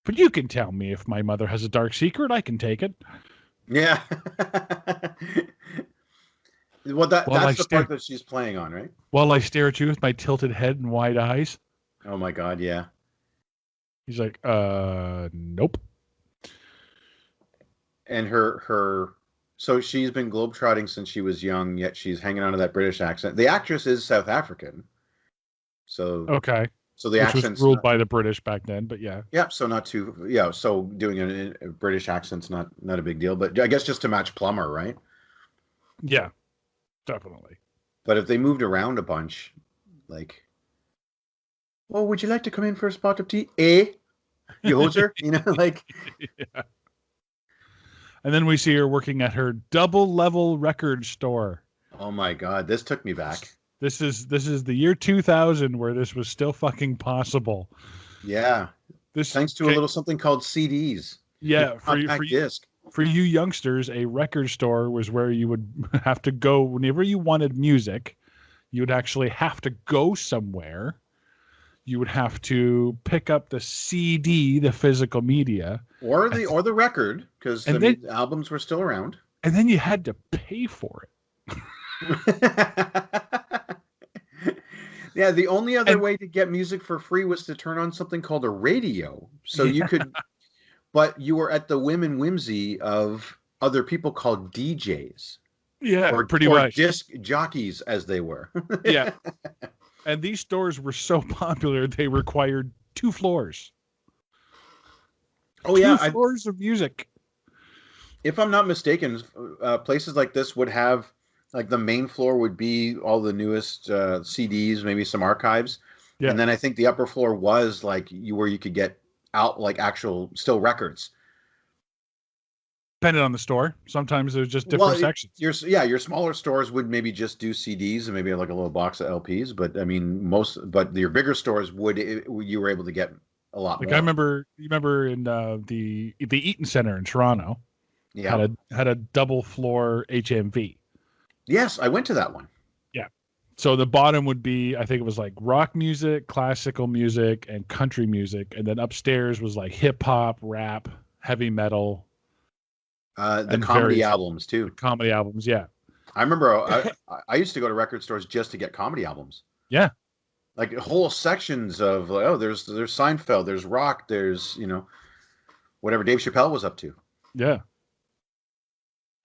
Speaker 2: But you can tell me if my mother has a dark secret. I can take it.
Speaker 1: Yeah. Well, that's the part that she's playing on, right?
Speaker 2: While I stare at you with my tilted head and wide eyes.
Speaker 1: Oh my God, yeah.
Speaker 2: He's like, nope.
Speaker 1: And so she's been globetrotting since she was young, yet she's hanging on to that British accent. The actress is South African. So
Speaker 2: okay.
Speaker 1: So the accent
Speaker 2: was ruled by the British back then, but yeah.
Speaker 1: Yeah, so not too so doing a British accent's not a big deal, but I guess just to match Plummer, right?
Speaker 2: Yeah. Definitely.
Speaker 1: But if they moved around a bunch, like, "Oh, would you like to come in for a spot of tea?" You hoser,
Speaker 2: Yeah. And then we see her working at her double-level record store.
Speaker 1: Oh my God, this took me back.
Speaker 2: This is the year 2000 where this was still fucking possible.
Speaker 1: Yeah. Thanks to a little something called CDs.
Speaker 2: Yeah, for you youngsters, a record store was where you would have to go whenever you wanted music. You would actually have to go somewhere. You would have to pick up the CD, the physical media,
Speaker 1: or the record, because the albums were still around.
Speaker 2: And then you had to pay for it.
Speaker 1: Yeah, the only other way to get music for free was to turn on something called a radio. So you could, but you were at the whim and whimsy of other people called DJs.
Speaker 2: Yeah, pretty
Speaker 1: or
Speaker 2: much.
Speaker 1: disc jockeys as they were.
Speaker 2: Yeah. And these stores were so popular, they required 2 floors.
Speaker 1: Oh
Speaker 2: Two
Speaker 1: yeah,
Speaker 2: floors of music.
Speaker 1: if I'm not mistaken, places like this would have like the main floor would be all the newest CDs, maybe some archives,
Speaker 2: Yeah.
Speaker 1: and then I think the upper floor was like where you could get out like actual still records.
Speaker 2: Depending on the store. Sometimes there's just
Speaker 1: Well,
Speaker 2: different sections.
Speaker 1: your smaller stores would maybe just do CDs and maybe like a little box of LPs, but I mean but your bigger stores you were able to get a lot
Speaker 2: Like
Speaker 1: more.
Speaker 2: I remember, you remember in the Eaton Center in Toronto
Speaker 1: Yeah.
Speaker 2: had a double floor HMV.
Speaker 1: Yes, I went to that one.
Speaker 2: Yeah. So the bottom would be, I think it was like rock music, classical music, and country music, and then upstairs was like hip hop, rap, heavy metal,
Speaker 1: The
Speaker 2: and
Speaker 1: comedy
Speaker 2: various
Speaker 1: albums too.
Speaker 2: comedy albums. Yeah.
Speaker 1: I remember I used to go to record stores just to get comedy albums.
Speaker 2: Yeah.
Speaker 1: Like whole sections of like, oh, there's Seinfeld, there's rock, there's whatever Dave Chappelle was up to.
Speaker 2: Yeah.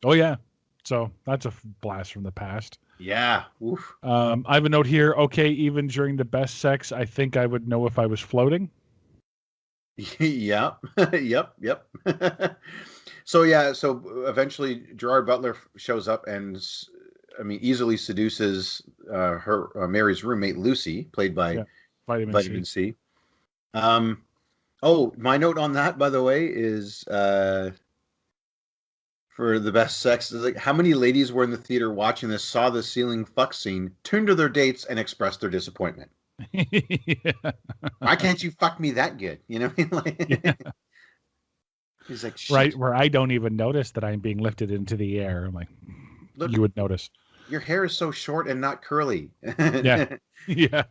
Speaker 2: Oh yeah. So that's a blast from the past.
Speaker 1: Yeah. Oof.
Speaker 2: I have a note here. Okay, even during the best sex, I think I would know if I was floating.
Speaker 1: Yep. Yep. So eventually Gerard Butler shows up and easily seduces her Mary's roommate Lucy, played by
Speaker 2: Vitamin C.
Speaker 1: C. My note on that, by the way, is for the best sex is like how many ladies were in the theater watching this, saw the ceiling fuck scene, turned to their dates, and expressed their disappointment.
Speaker 2: Yeah.
Speaker 1: Why can't you fuck me that good? You know what I mean? Like,
Speaker 2: Yeah.
Speaker 1: He's like, shit.
Speaker 2: Right, where I don't even notice that I'm being lifted into the air. I'm like,
Speaker 1: Look,
Speaker 2: you would notice.
Speaker 1: Your hair is so short and not curly.
Speaker 2: Yeah. Yeah.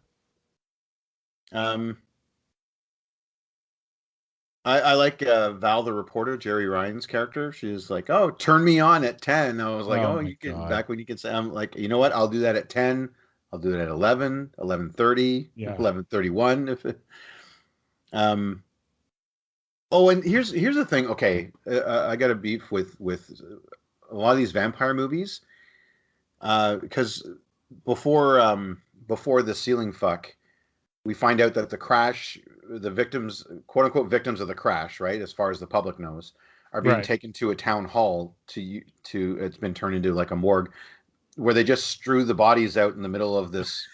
Speaker 1: I like Val the reporter, Jerry Ryan's character. She's like, "Oh, turn me on at 10." I was like,
Speaker 2: Oh
Speaker 1: "Oh,
Speaker 2: my
Speaker 1: you can
Speaker 2: God.
Speaker 1: back when you can say." I'm like, "You know what? I'll do that at 10. I'll do it at 11, 11:30,
Speaker 2: Yeah.
Speaker 1: 11:31 if it Oh, and here's the thing. Okay, I got a beef with a lot of these vampire movies because before the ceiling fuck, we find out that the victims, quote unquote victims of the crash, right, as far as the public knows, are being taken to a town hall to it's been turned into like a morgue where they just strew the bodies out in the middle of this.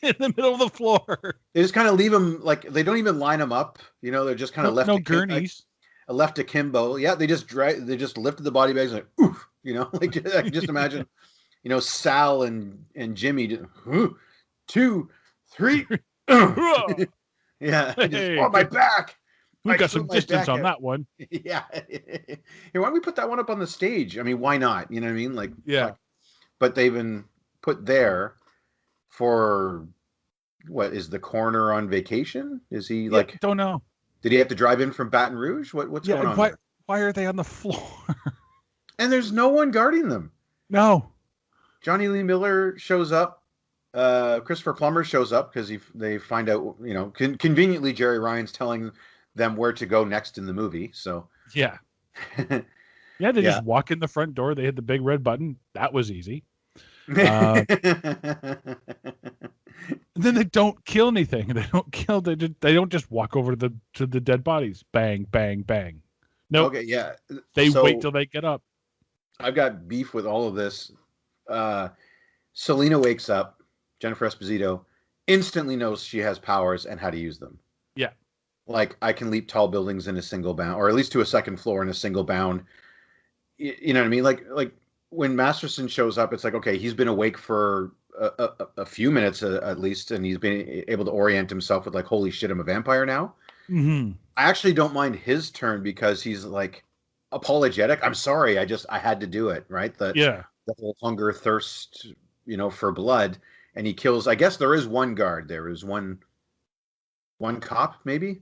Speaker 2: In the middle of the floor.
Speaker 1: They just kind of leave them like they don't even line them up. They're just kind of left.
Speaker 2: No gurneys.
Speaker 1: Left akimbo. Yeah, they just lifted the body bags and like, oof, like I can just imagine, Sal and Jimmy, 2, 3. Yeah, on my back.
Speaker 2: We got some distance on that one.
Speaker 1: Yeah. Hey, why don't we put that one up on the stage? I mean, why not? You know what I mean? Like,
Speaker 2: yeah.
Speaker 1: But they've been put there for what? Is the coroner on vacation? Is he like?
Speaker 2: Don't know.
Speaker 1: Did he have to drive in from Baton Rouge? What's going on?
Speaker 2: Why are they on the floor?
Speaker 1: And there's no one guarding them.
Speaker 2: No.
Speaker 1: Johnny Lee Miller shows up. Christopher Plummer shows up because they find out, conveniently Jerry Ryan's telling them where to go next in the movie. So
Speaker 2: yeah, yeah, they just walk in the front door. They hit the big red button. That was easy. Then they don't kill anything. They don't kill. They don't just walk over to the dead bodies. Bang, bang, bang. No.
Speaker 1: Okay, yeah.
Speaker 2: They wait till they get up.
Speaker 1: I've got beef with all of this. Selena wakes up. Jennifer Esposito instantly knows she has powers and how to use them.
Speaker 2: Yeah.
Speaker 1: Like, I can leap tall buildings in a single bound, or at least to a second floor in a single bound. You know what I mean? Like when Masterson shows up, it's like, okay, he's been awake for a few minutes at least, and he's been able to orient himself with like, holy shit, I'm a vampire now.
Speaker 2: Mm-hmm. I
Speaker 1: actually don't mind his turn because he's like apologetic. I'm sorry, I had to do it, right? The whole hunger, thirst, for blood. And he kills, I guess there is one guard. There is one cop, maybe?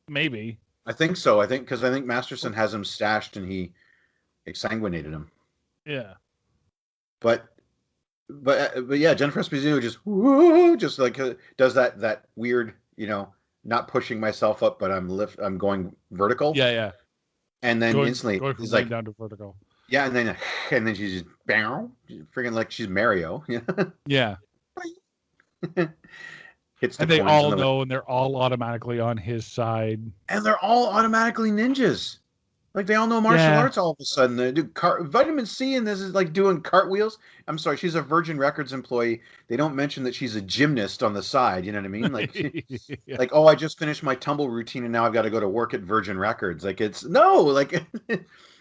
Speaker 2: Maybe.
Speaker 1: I think so. I think Masterson has him stashed and he exsanguinated him.
Speaker 2: Yeah.
Speaker 1: But yeah, Jennifer Esposito just like does that weird, not pushing myself up, but I'm going vertical.
Speaker 2: Yeah.
Speaker 1: And then instantly
Speaker 2: going
Speaker 1: he's
Speaker 2: from
Speaker 1: like
Speaker 2: down to vertical.
Speaker 1: Yeah, and then she's just bam, freaking like she's Mario.
Speaker 2: Yeah.
Speaker 1: Hits the
Speaker 2: And they
Speaker 1: coins
Speaker 2: all
Speaker 1: and
Speaker 2: know, and they're all automatically on his side.
Speaker 1: they're all automatically ninjas. Like they all know martial
Speaker 2: Yeah.
Speaker 1: arts all of a sudden. They do vitamin C and this is like doing cartwheels. I'm sorry, she's a Virgin Records employee. They don't mention that she's a gymnast on the side. You know what I mean? Like,
Speaker 2: Yeah.
Speaker 1: like oh, I just finished my tumble routine and now I've got to go to work at Virgin Records. Like it's no, like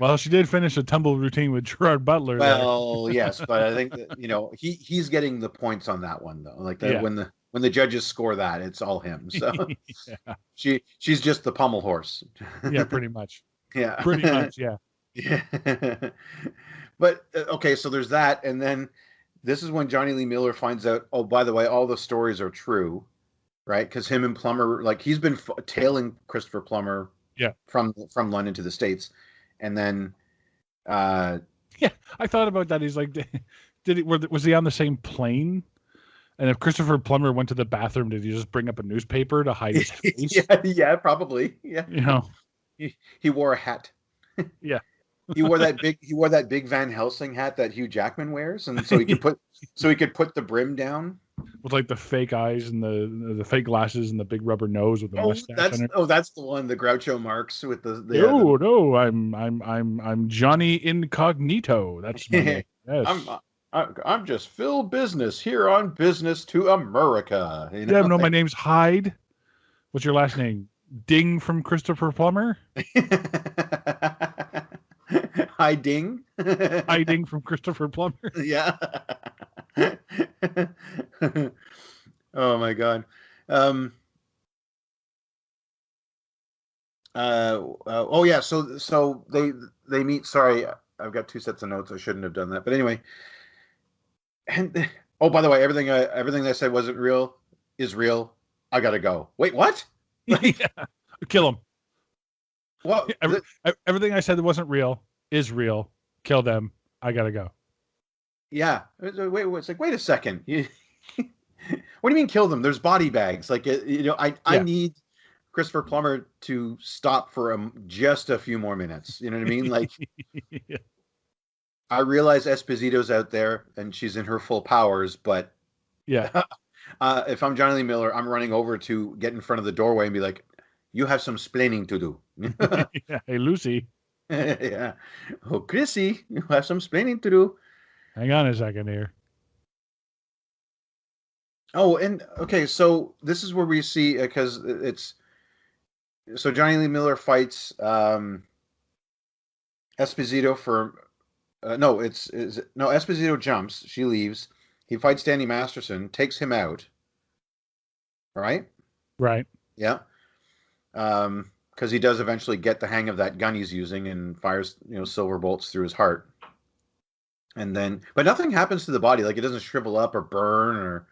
Speaker 2: Well, she did finish a tumble routine with Gerard Butler there.
Speaker 1: well, yes, but I think that, he's getting the points on that one though. Like
Speaker 2: Yeah.
Speaker 1: when the judges score that, it's all him. So
Speaker 2: Yeah.
Speaker 1: she's just the pommel horse.
Speaker 2: Yeah, pretty much.
Speaker 1: Yeah.
Speaker 2: Pretty much, yeah.
Speaker 1: Yeah. But okay, so there's that, and then this is when Johnny Lee Miller finds out. Oh, by the way, all the stories are true, right? Because him and Plummer, like he's been tailing Christopher Plummer,
Speaker 2: Yeah.
Speaker 1: from London to the States, and then,
Speaker 2: Yeah, I thought about that. He's like, was he on the same plane? And if Christopher Plummer went to the bathroom, did he just bring up a newspaper to hide his face?
Speaker 1: yeah, probably, yeah.
Speaker 2: You know,
Speaker 1: He wore a hat.
Speaker 2: Yeah.
Speaker 1: He wore that big Van Helsing hat that Hugh Jackman wears, and so he could put the brim down.
Speaker 2: with like the fake eyes and the fake glasses and the big rubber nose with the mustache on it.
Speaker 1: That's the one, the Groucho Marx with the
Speaker 2: No, I'm Johnny Incognito. That's my name. Yes.
Speaker 1: I'm just Phil Business here on Business to America.
Speaker 2: Yeah, no, my name's Hyde. What's your last name? Ding from Christopher Plummer?
Speaker 1: Hi Ding.
Speaker 2: Hi Ding from Christopher Plummer.
Speaker 1: Yeah. Oh my God. Oh yeah. So they meet. Sorry, I've got two sets of notes. I shouldn't have done that. But anyway. And oh, by the way, everything I said wasn't real is real. I gotta go. Wait, what?
Speaker 2: Yeah. Kill him.
Speaker 1: What?
Speaker 2: Everything I said that wasn't real is real. Kill them. I gotta go.
Speaker 1: Yeah. Wait. It's like, wait a second. What do you mean kill them? There's body bags. Like, I need Christopher Plummer to stop for just a few more minutes. You know what I mean? Like,
Speaker 2: Yeah.
Speaker 1: I realize Esposito's out there and she's in her full powers, but
Speaker 2: Yeah.
Speaker 1: If I'm Johnny Lee Miller, I'm running over to get in front of the doorway and be like, "You have some splaining to do."
Speaker 2: Yeah. Hey, Lucy.
Speaker 1: Yeah. Oh, Chrissy, you have some splaining to do.
Speaker 2: Hang on a second here.
Speaker 1: Oh, and okay, so this is where we see, because so Johnny Lee Miller fights Esposito for Esposito jumps, she leaves, he fights Danny Masterson, takes him out, right?
Speaker 2: Right.
Speaker 1: Yeah. Because he does eventually get the hang of that gun he's using and fires, silver bolts through his heart. And then, but nothing happens to the body. Like, it doesn't shrivel up or burn, or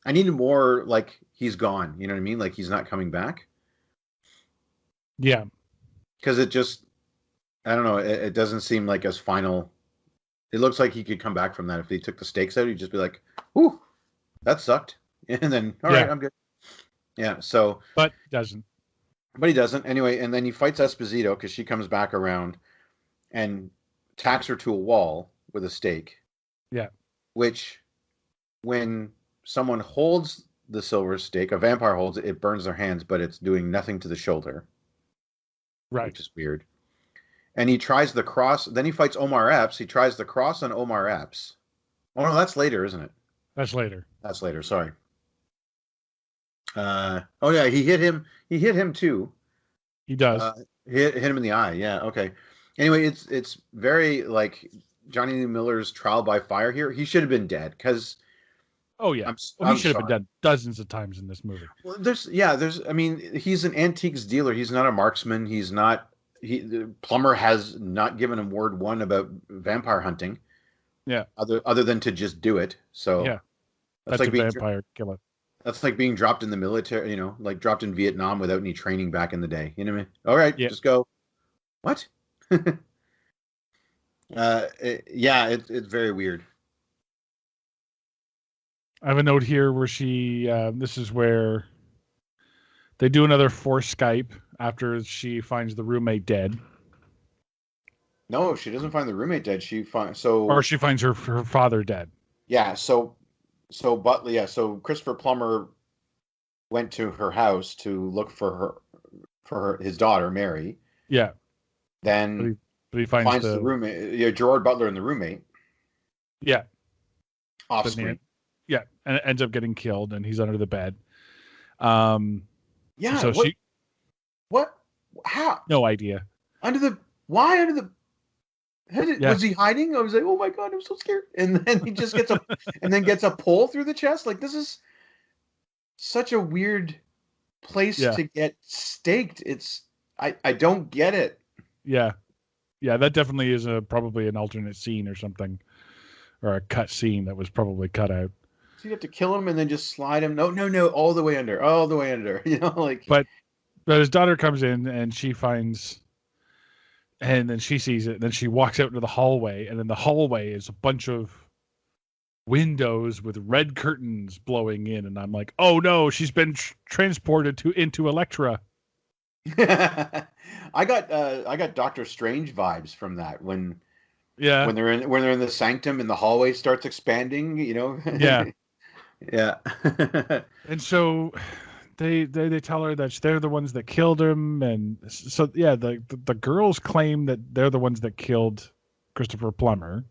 Speaker 1: I needed more like he's gone. You know what I mean? Like, he's not coming back.
Speaker 2: Yeah.
Speaker 1: Because it just, I don't know. It doesn't seem like as final. It looks like he could come back from that. If he took the stakes out, he'd just be like, "Whew, that sucked." And then, all right, I'm good. Yeah. So,
Speaker 2: but he doesn't.
Speaker 1: But he doesn't anyway. And then he fights Esposito because she comes back around and tacks her to a wall with a stake.
Speaker 2: Yeah.
Speaker 1: Which, when someone holds the silver stake, a vampire holds it, it burns their hands, but it's doing nothing to the shoulder.
Speaker 2: Right.
Speaker 1: Which is weird. And he tries the cross. Then he fights Omar Epps. He tries the cross on Omar Epps. Oh, no, that's later, isn't it?
Speaker 2: That's later.
Speaker 1: That's later. Sorry. Oh, yeah, he hit him. He hit him, too.
Speaker 2: He does.
Speaker 1: Hit him in the eye. Yeah, okay. Anyway, it's very, like, Johnny Lee Miller's trial by fire here. He should have been dead, because...
Speaker 2: Oh, yeah. He should have been dead dozens of times in this movie.
Speaker 1: Well, he's an antiques dealer. He's not a marksman. He's not... Plummer has not given him word one about vampire hunting.
Speaker 2: Yeah.
Speaker 1: Other than to just do it. So
Speaker 2: yeah, that's like a vampire killer.
Speaker 1: That's like being dropped in the military, like dropped in Vietnam without any training back in the day. You know what I mean? All right, just go. What? It's very weird.
Speaker 2: I have a note here where she. This is where they do another forced Skype after she finds the roommate dead.
Speaker 1: No, she doesn't find the roommate dead. She finds
Speaker 2: Or she finds her father dead.
Speaker 1: yeah. So Christopher Plummer went to her house to look for his daughter Mary.
Speaker 2: Yeah.
Speaker 1: Then
Speaker 2: But he finds
Speaker 1: the roommate, Gerard Butler and the roommate.
Speaker 2: Yeah.
Speaker 1: Off
Speaker 2: But
Speaker 1: screen.
Speaker 2: Yeah, and it ends up getting killed, and he's under the bed.
Speaker 1: Yeah.
Speaker 2: So
Speaker 1: what? How?
Speaker 2: No idea.
Speaker 1: Why under the?
Speaker 2: Yeah.
Speaker 1: Was he hiding? I was like, oh my god, I'm so scared. And then he just gets a pole through the chest. Like, this is such a weird place to get staked. I don't get it.
Speaker 2: Yeah. Yeah, that definitely is probably an alternate scene or something, or a cut scene that was probably cut out.
Speaker 1: So you have to kill him and then just slide him. No, all the way under. You know, like.
Speaker 2: But his daughter comes in and she finds, and then she sees it. And then she walks out into the hallway, and in the hallway is a bunch of windows with red curtains blowing in. And I'm like, oh no, she's been transported into Elektra.
Speaker 1: I got Doctor Strange vibes from that when they're in the sanctum and the hallway starts expanding, you know. Yeah.
Speaker 2: And so they tell her that they're the ones that killed him, and so the girls claim that they're the ones that killed Christopher Plummer.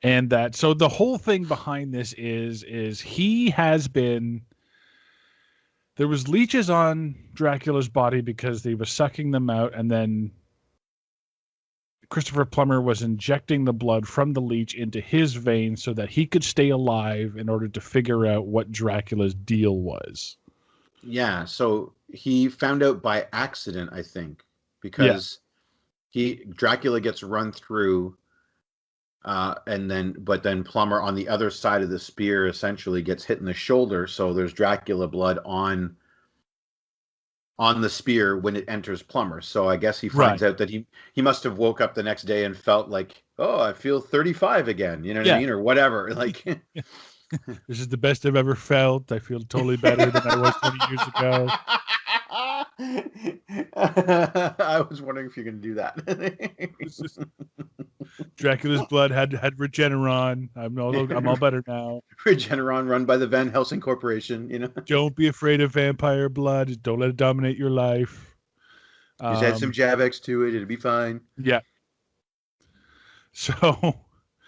Speaker 2: And that, so the whole thing behind this is he has been, there was leeches on Dracula's body because they were sucking them out, and then Christopher Plummer was injecting the blood from the leech into his veins so that he could stay alive in order to figure out what Dracula's deal was.
Speaker 1: Yeah, so he found out by accident, I think, because Dracula gets run through, but then Plummer on the other side of the spear essentially gets hit in the shoulder, so there's Dracula blood on the spear when it enters Plummer. So I guess he finds out that he must have woke up the next day and felt like, oh, I feel 35 again, you know what I mean, or whatever. Like,
Speaker 2: this is the best I've ever felt. I feel totally better than I was 20 years ago.
Speaker 1: I was wondering if you're going to do that.
Speaker 2: Dracula's blood had Regeneron. I'm all better now.
Speaker 1: Regeneron, run by the Van Helsing Corporation. You know,
Speaker 2: don't be afraid of vampire blood. Don't let it dominate your life.
Speaker 1: Just add some Javex to it; it'll be fine.
Speaker 2: Yeah. So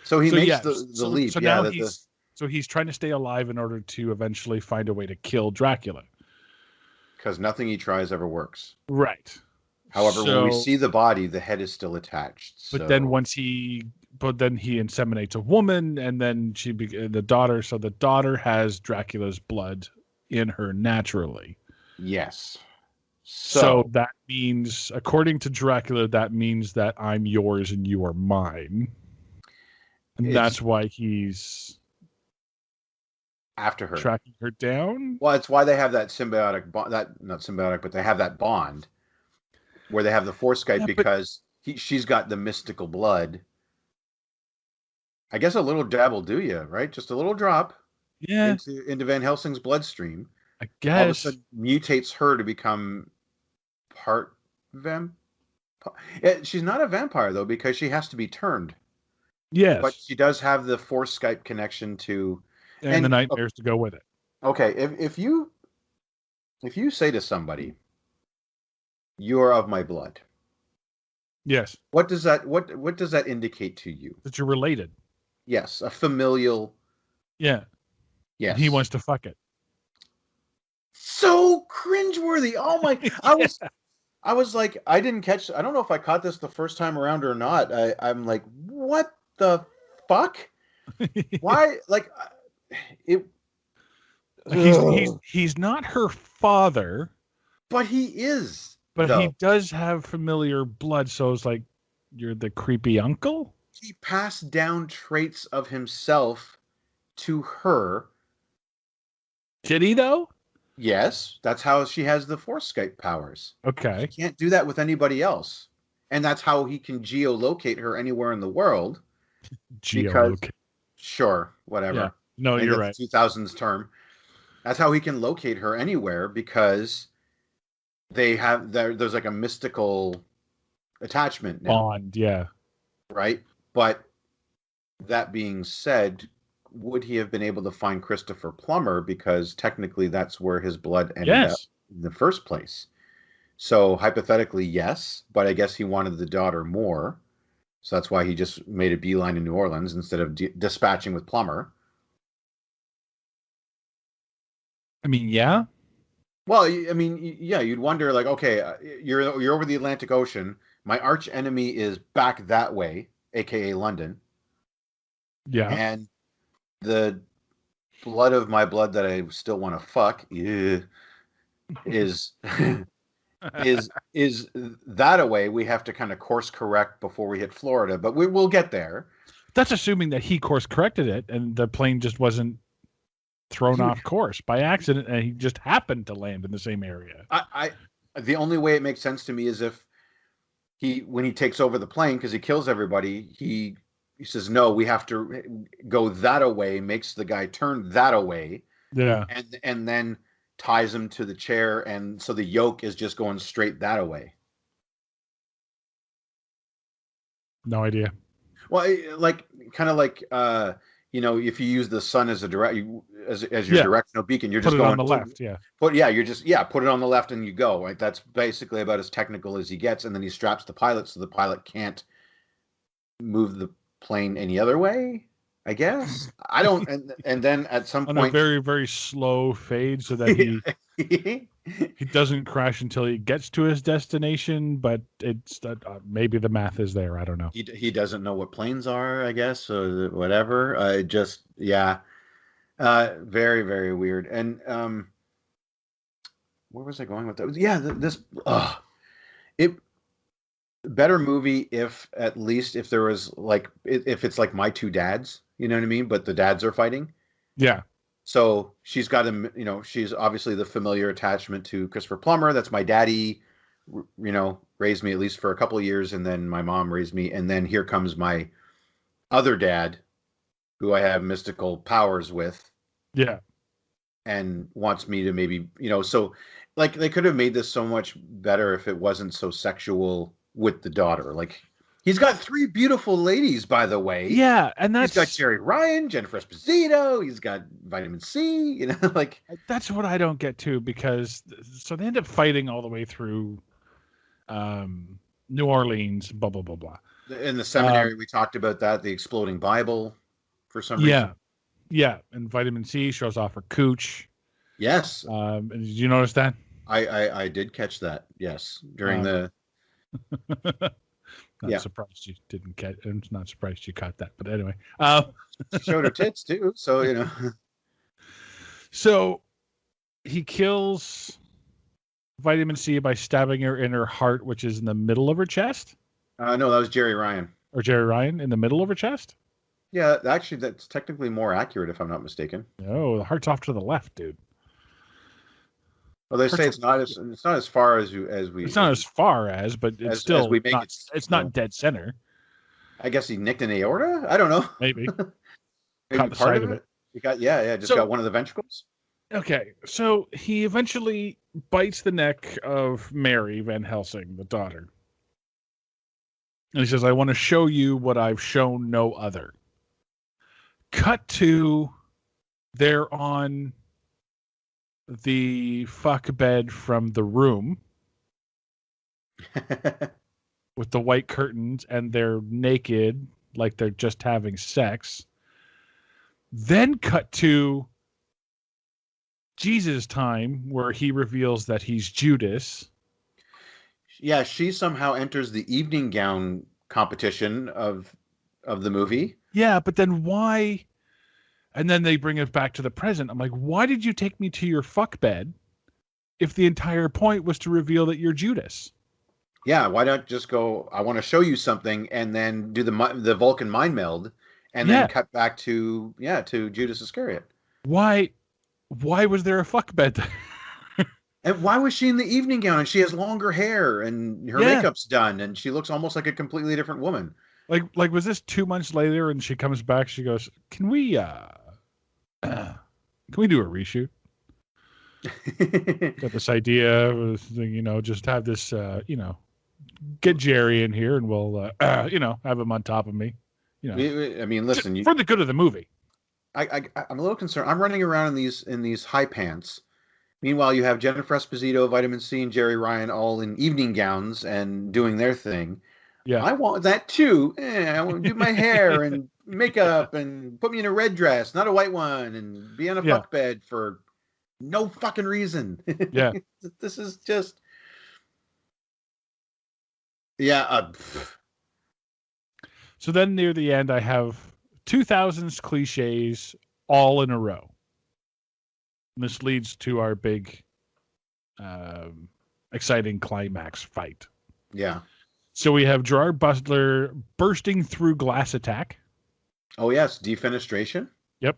Speaker 1: he makes the leap.
Speaker 2: So now he's trying to stay alive in order to eventually find a way to kill Dracula.
Speaker 1: Because nothing he tries ever works.
Speaker 2: Right.
Speaker 1: However, when we see the body, the head is still attached.
Speaker 2: But then he inseminates a woman, and then the daughter. So the daughter has Dracula's blood in her naturally.
Speaker 1: Yes.
Speaker 2: So that means, according to Dracula, that means that I'm yours and you are mine. And that's why he's
Speaker 1: after her,
Speaker 2: tracking her down.
Speaker 1: Well, it's why they have that symbiotic bond. Not symbiotic, but they have that bond where they have the Force-Skype because she's got the mystical blood. I guess a little dab will do you, right? Just a little drop into Van Helsing's bloodstream.
Speaker 2: I guess.
Speaker 1: All of a sudden mutates her to become part vampire. She's not a vampire, though, because she has to be turned.
Speaker 2: Yes.
Speaker 1: But she does have the Force-Skype connection to...
Speaker 2: And the nightmares to go with it.
Speaker 1: Okay, if you say to somebody, "You are of my blood,"
Speaker 2: yes,
Speaker 1: what does that indicate to you?
Speaker 2: That you're related.
Speaker 1: Yes, a familial.
Speaker 2: Yeah.
Speaker 1: Yes.
Speaker 2: And he wants to fuck it.
Speaker 1: So cringeworthy. Oh my! I was like, I didn't catch. I don't know if I caught this the first time around or not. I'm like, what the fuck? Why? Like.
Speaker 2: He's not her father,
Speaker 1: but he is.
Speaker 2: But he does have familiar blood, so it's like you're the creepy uncle.
Speaker 1: He passed down traits of himself to her.
Speaker 2: Did he though?
Speaker 1: Yes, that's how she has the Force-Skype powers.
Speaker 2: Okay,
Speaker 1: he can't do that with anybody else, and that's how he can geolocate her anywhere in the world.
Speaker 2: Geolocate.
Speaker 1: Sure, whatever.
Speaker 2: Yeah. No, you're right.
Speaker 1: 2000s term. That's how he can locate her anywhere because they have there's like a mystical attachment now,
Speaker 2: Bond, yeah.
Speaker 1: right? But that being said, would he have been able to find Christopher Plummer? Because technically that's where his blood ended up
Speaker 2: Yes.
Speaker 1: in the first place. So hypothetically, yes, but I guess he wanted the daughter more. So that's why he just made a beeline in New Orleans instead of dispatching with Plummer.
Speaker 2: I mean, yeah.
Speaker 1: Well, I mean, yeah, you'd wonder like, okay, you're over the Atlantic Ocean. My arch enemy is back that way, aka London,
Speaker 2: Yeah.
Speaker 1: and the blood of my blood that I still want to fuck is is that a way we have to kind of course correct before we hit Florida, but we'll get there.
Speaker 2: That's assuming that he course corrected it and the plane just wasn't thrown off course by accident and he just happened to land in the same area.
Speaker 1: I the only way it makes sense to me is if when he takes over the plane because he kills everybody, he says no, we have to go that away, makes the guy turn that away,
Speaker 2: Yeah.
Speaker 1: and then ties him to the chair, and so the yoke is just going straight that away.
Speaker 2: No idea.
Speaker 1: Well, like kind of like if you use the sun as a as your directional beacon, you're
Speaker 2: Put
Speaker 1: just
Speaker 2: it
Speaker 1: going
Speaker 2: on the left. Yeah.
Speaker 1: put it on the left and you go. Right, that's basically about as technical as he gets, and then he straps the pilot so the pilot can't move the plane any other way. I guess I don't, and then at some
Speaker 2: On
Speaker 1: point,
Speaker 2: a very, very slow fade so that he doesn't crash until he gets to his destination. But it's maybe the math is there. I don't know.
Speaker 1: he doesn't know what planes are, I guess, or whatever. Very, very weird. And where was I going with that? Yeah, it better movie if at least if there was like if it's like My Two Dads, you know what I mean? But the dads are fighting.
Speaker 2: Yeah.
Speaker 1: So she's got she's obviously the familiar attachment to Christopher Plummer. That's my daddy, raised me at least for a couple of years, and then my mom raised me, and then here comes my other dad, who I have mystical powers with.
Speaker 2: Yeah.
Speaker 1: And wants me to maybe, so like they could have made this so much better if it wasn't so sexual with the daughter. Like he's got 3 beautiful ladies, by the way.
Speaker 2: Yeah, and
Speaker 1: he's got Jerry Ryan, Jennifer Esposito, he's got Vitamin C, like
Speaker 2: that's what I don't get too, because so they end up fighting all the way through New Orleans, blah blah blah blah.
Speaker 1: In the seminary, we talked about that, the exploding Bible, for some reason.
Speaker 2: Yeah, and Vitamin C shows off her cooch.
Speaker 1: Yes.
Speaker 2: Did you notice that?
Speaker 1: I did catch that. Yes, during the.
Speaker 2: Not surprised you didn't catch. I'm not surprised you caught that, but anyway.
Speaker 1: She showed her tits too, so
Speaker 2: So he kills Vitamin C by stabbing her in her heart, which is in the middle of her chest.
Speaker 1: No, that was Jerry Ryan.
Speaker 2: Or Jerry Ryan in the middle of her chest.
Speaker 1: Yeah, actually, that's technically more accurate, if I'm not mistaken.
Speaker 2: No, the heart's off to the left, dude.
Speaker 1: Well, they say it's not as far as we.
Speaker 2: It's not as far as, but it's still
Speaker 1: we make
Speaker 2: not, it's not dead center.
Speaker 1: I guess he nicked an aorta. I don't know.
Speaker 2: Maybe.
Speaker 1: Maybe
Speaker 2: Caught the
Speaker 1: part
Speaker 2: side
Speaker 1: of it. He got got one of the ventricles.
Speaker 2: Okay, so he eventually bites the neck of Mary Van Helsing, the daughter, and he says, "I want to show you what I've shown no other." Cut to, they're on the fuck bed from The Room with the white curtains, and they're naked like they're just having sex. Then cut to Jesus time, where he reveals that he's Judas.
Speaker 1: Yeah, she somehow enters the evening gown competition of the movie.
Speaker 2: Yeah, but then why? And then they bring it back to the present. I'm like, why did you take me to your fuck bed if the entire point was to reveal that you're Judas?
Speaker 1: Yeah, why not just go, I want to show you something, and then do the Vulcan mind meld, and then cut back to Judas Iscariot.
Speaker 2: Why was there a fuck bed there?
Speaker 1: And why was she in the evening gown? And she has longer hair, and her makeup's done, and she looks almost like a completely different woman.
Speaker 2: Like was this 2 months later? And she comes back. She goes, "Can we do a reshoot?" Got this idea, just have this, get Jerry in here, and we'll have him on top of me.
Speaker 1: I mean, listen,
Speaker 2: for the good of the movie.
Speaker 1: I'm a little concerned. I'm running around in these high pants. Meanwhile, you have Jennifer Esposito, Vitamin C, and Jerry Ryan all in evening gowns and doing their thing.
Speaker 2: Yeah,
Speaker 1: I want that too. I want to do my hair and makeup and put me in a red dress, not a white one, and be on a fuck bed for no fucking reason.
Speaker 2: Yeah.
Speaker 1: This is just, yeah.
Speaker 2: So then near the end, I have 2000s cliches all in a row. And this leads to our big, exciting climax fight.
Speaker 1: Yeah.
Speaker 2: So we have Gerard Butler bursting through glass attack.
Speaker 1: Oh yes, defenestration.
Speaker 2: Yep.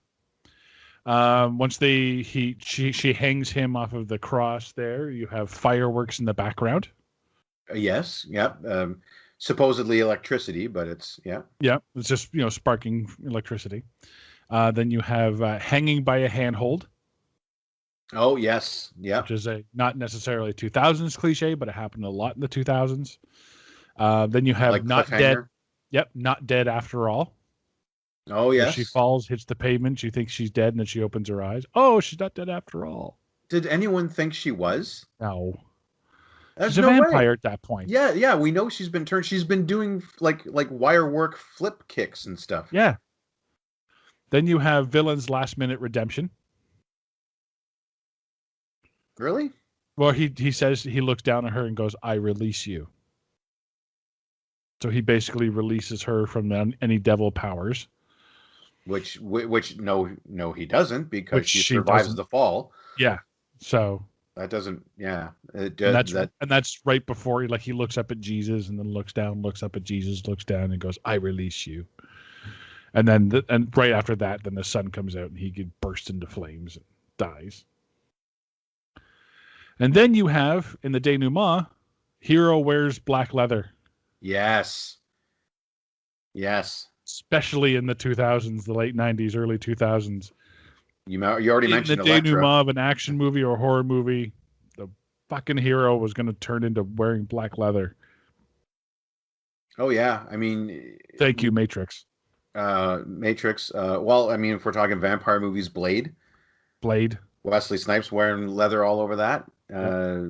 Speaker 2: Once she hangs him off of the cross there, you have fireworks in the background.
Speaker 1: Yes. Yep. Supposedly electricity, but it's
Speaker 2: Yeah, it's just sparking electricity. Then you have hanging by a handhold.
Speaker 1: Oh yes, yeah.
Speaker 2: Which is not necessarily a 2000s cliche, but it happened a lot in the 2000s. Then you have
Speaker 1: like
Speaker 2: not dead. Yep, not dead after all.
Speaker 1: Oh yes.
Speaker 2: She falls, hits the pavement. She thinks she's dead, and then she opens her eyes. Oh, she's not dead after all.
Speaker 1: Did anyone think she was?
Speaker 2: No.
Speaker 1: There's
Speaker 2: she's a vampire at that point.
Speaker 1: Yeah. We know she's been turned. She's been doing like wire work flip kicks and stuff.
Speaker 2: Yeah. Then you have villain's last minute redemption.
Speaker 1: Really?
Speaker 2: Well, he says, he looks down at her and goes, "I release you." So he basically releases her from any devil powers. Which
Speaker 1: no, he doesn't, because she survives the fall.
Speaker 2: Yeah. So
Speaker 1: that doesn't. Yeah.
Speaker 2: And that's right before he looks up at Jesus and then looks down, looks up at Jesus, looks down and goes, "I release you." And then and right after that, then the sun comes out and he bursts into flames and dies. And then you have, in the denouement, hero wears black leather.
Speaker 1: Yes.
Speaker 2: Especially in the 2000s, the late 90s, early 2000s.
Speaker 1: You already mentioned
Speaker 2: the denouement of an action movie or horror movie, the fucking hero was going to turn into wearing black leather.
Speaker 1: Oh, yeah. I mean...
Speaker 2: Thank you, Matrix.
Speaker 1: Matrix. Well, I mean, if we're talking vampire movies, Blade. Wesley Snipes wearing leather all over that. A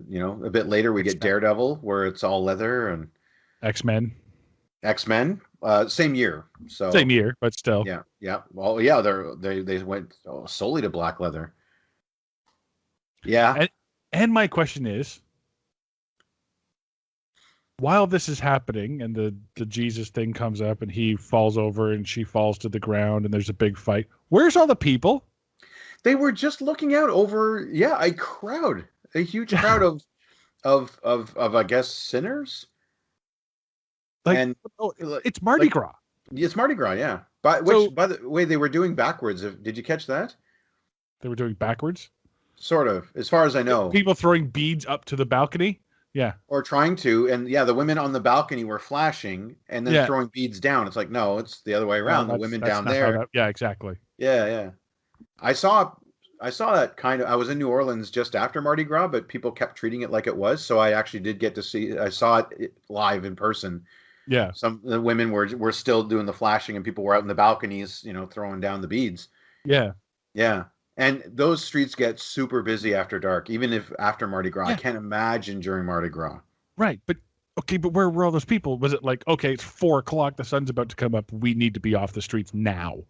Speaker 1: bit later we get Daredevil, where it's all leather, and
Speaker 2: X-Men.
Speaker 1: Same year. So
Speaker 2: same year, but still.
Speaker 1: Yeah. Well, yeah, they went solely to black leather. Yeah.
Speaker 2: And my question is, while this is happening and the Jesus thing comes up and he falls over and she falls to the ground and there's a big fight, where's all the people?
Speaker 1: They were just looking out over a huge crowd of I guess sinners.
Speaker 2: It's Mardi Gras.
Speaker 1: It's Mardi Gras, yeah. By the way, they were doing backwards. Did you catch that?
Speaker 2: They were doing backwards?
Speaker 1: Sort of, as far as I know.
Speaker 2: People throwing beads up to the balcony? Yeah.
Speaker 1: Or trying to, and the women on the balcony were flashing and then throwing beads down. It's like, no, it's the other way around. The women down there.
Speaker 2: Yeah, exactly.
Speaker 1: Yeah. I saw that kind of. I was in New Orleans just after Mardi Gras, but people kept treating it like it was. So I actually did get to see. I saw it live in person.
Speaker 2: Yeah.
Speaker 1: Some of the women were still doing the flashing, and people were out in the balconies, throwing down the beads.
Speaker 2: Yeah.
Speaker 1: Yeah. And those streets get super busy after dark, even if after Mardi Gras. Yeah. I can't imagine during Mardi Gras.
Speaker 2: Right. But where were all those people? Was it like, okay, it's 4:00, the sun's about to come up, we need to be off the streets now?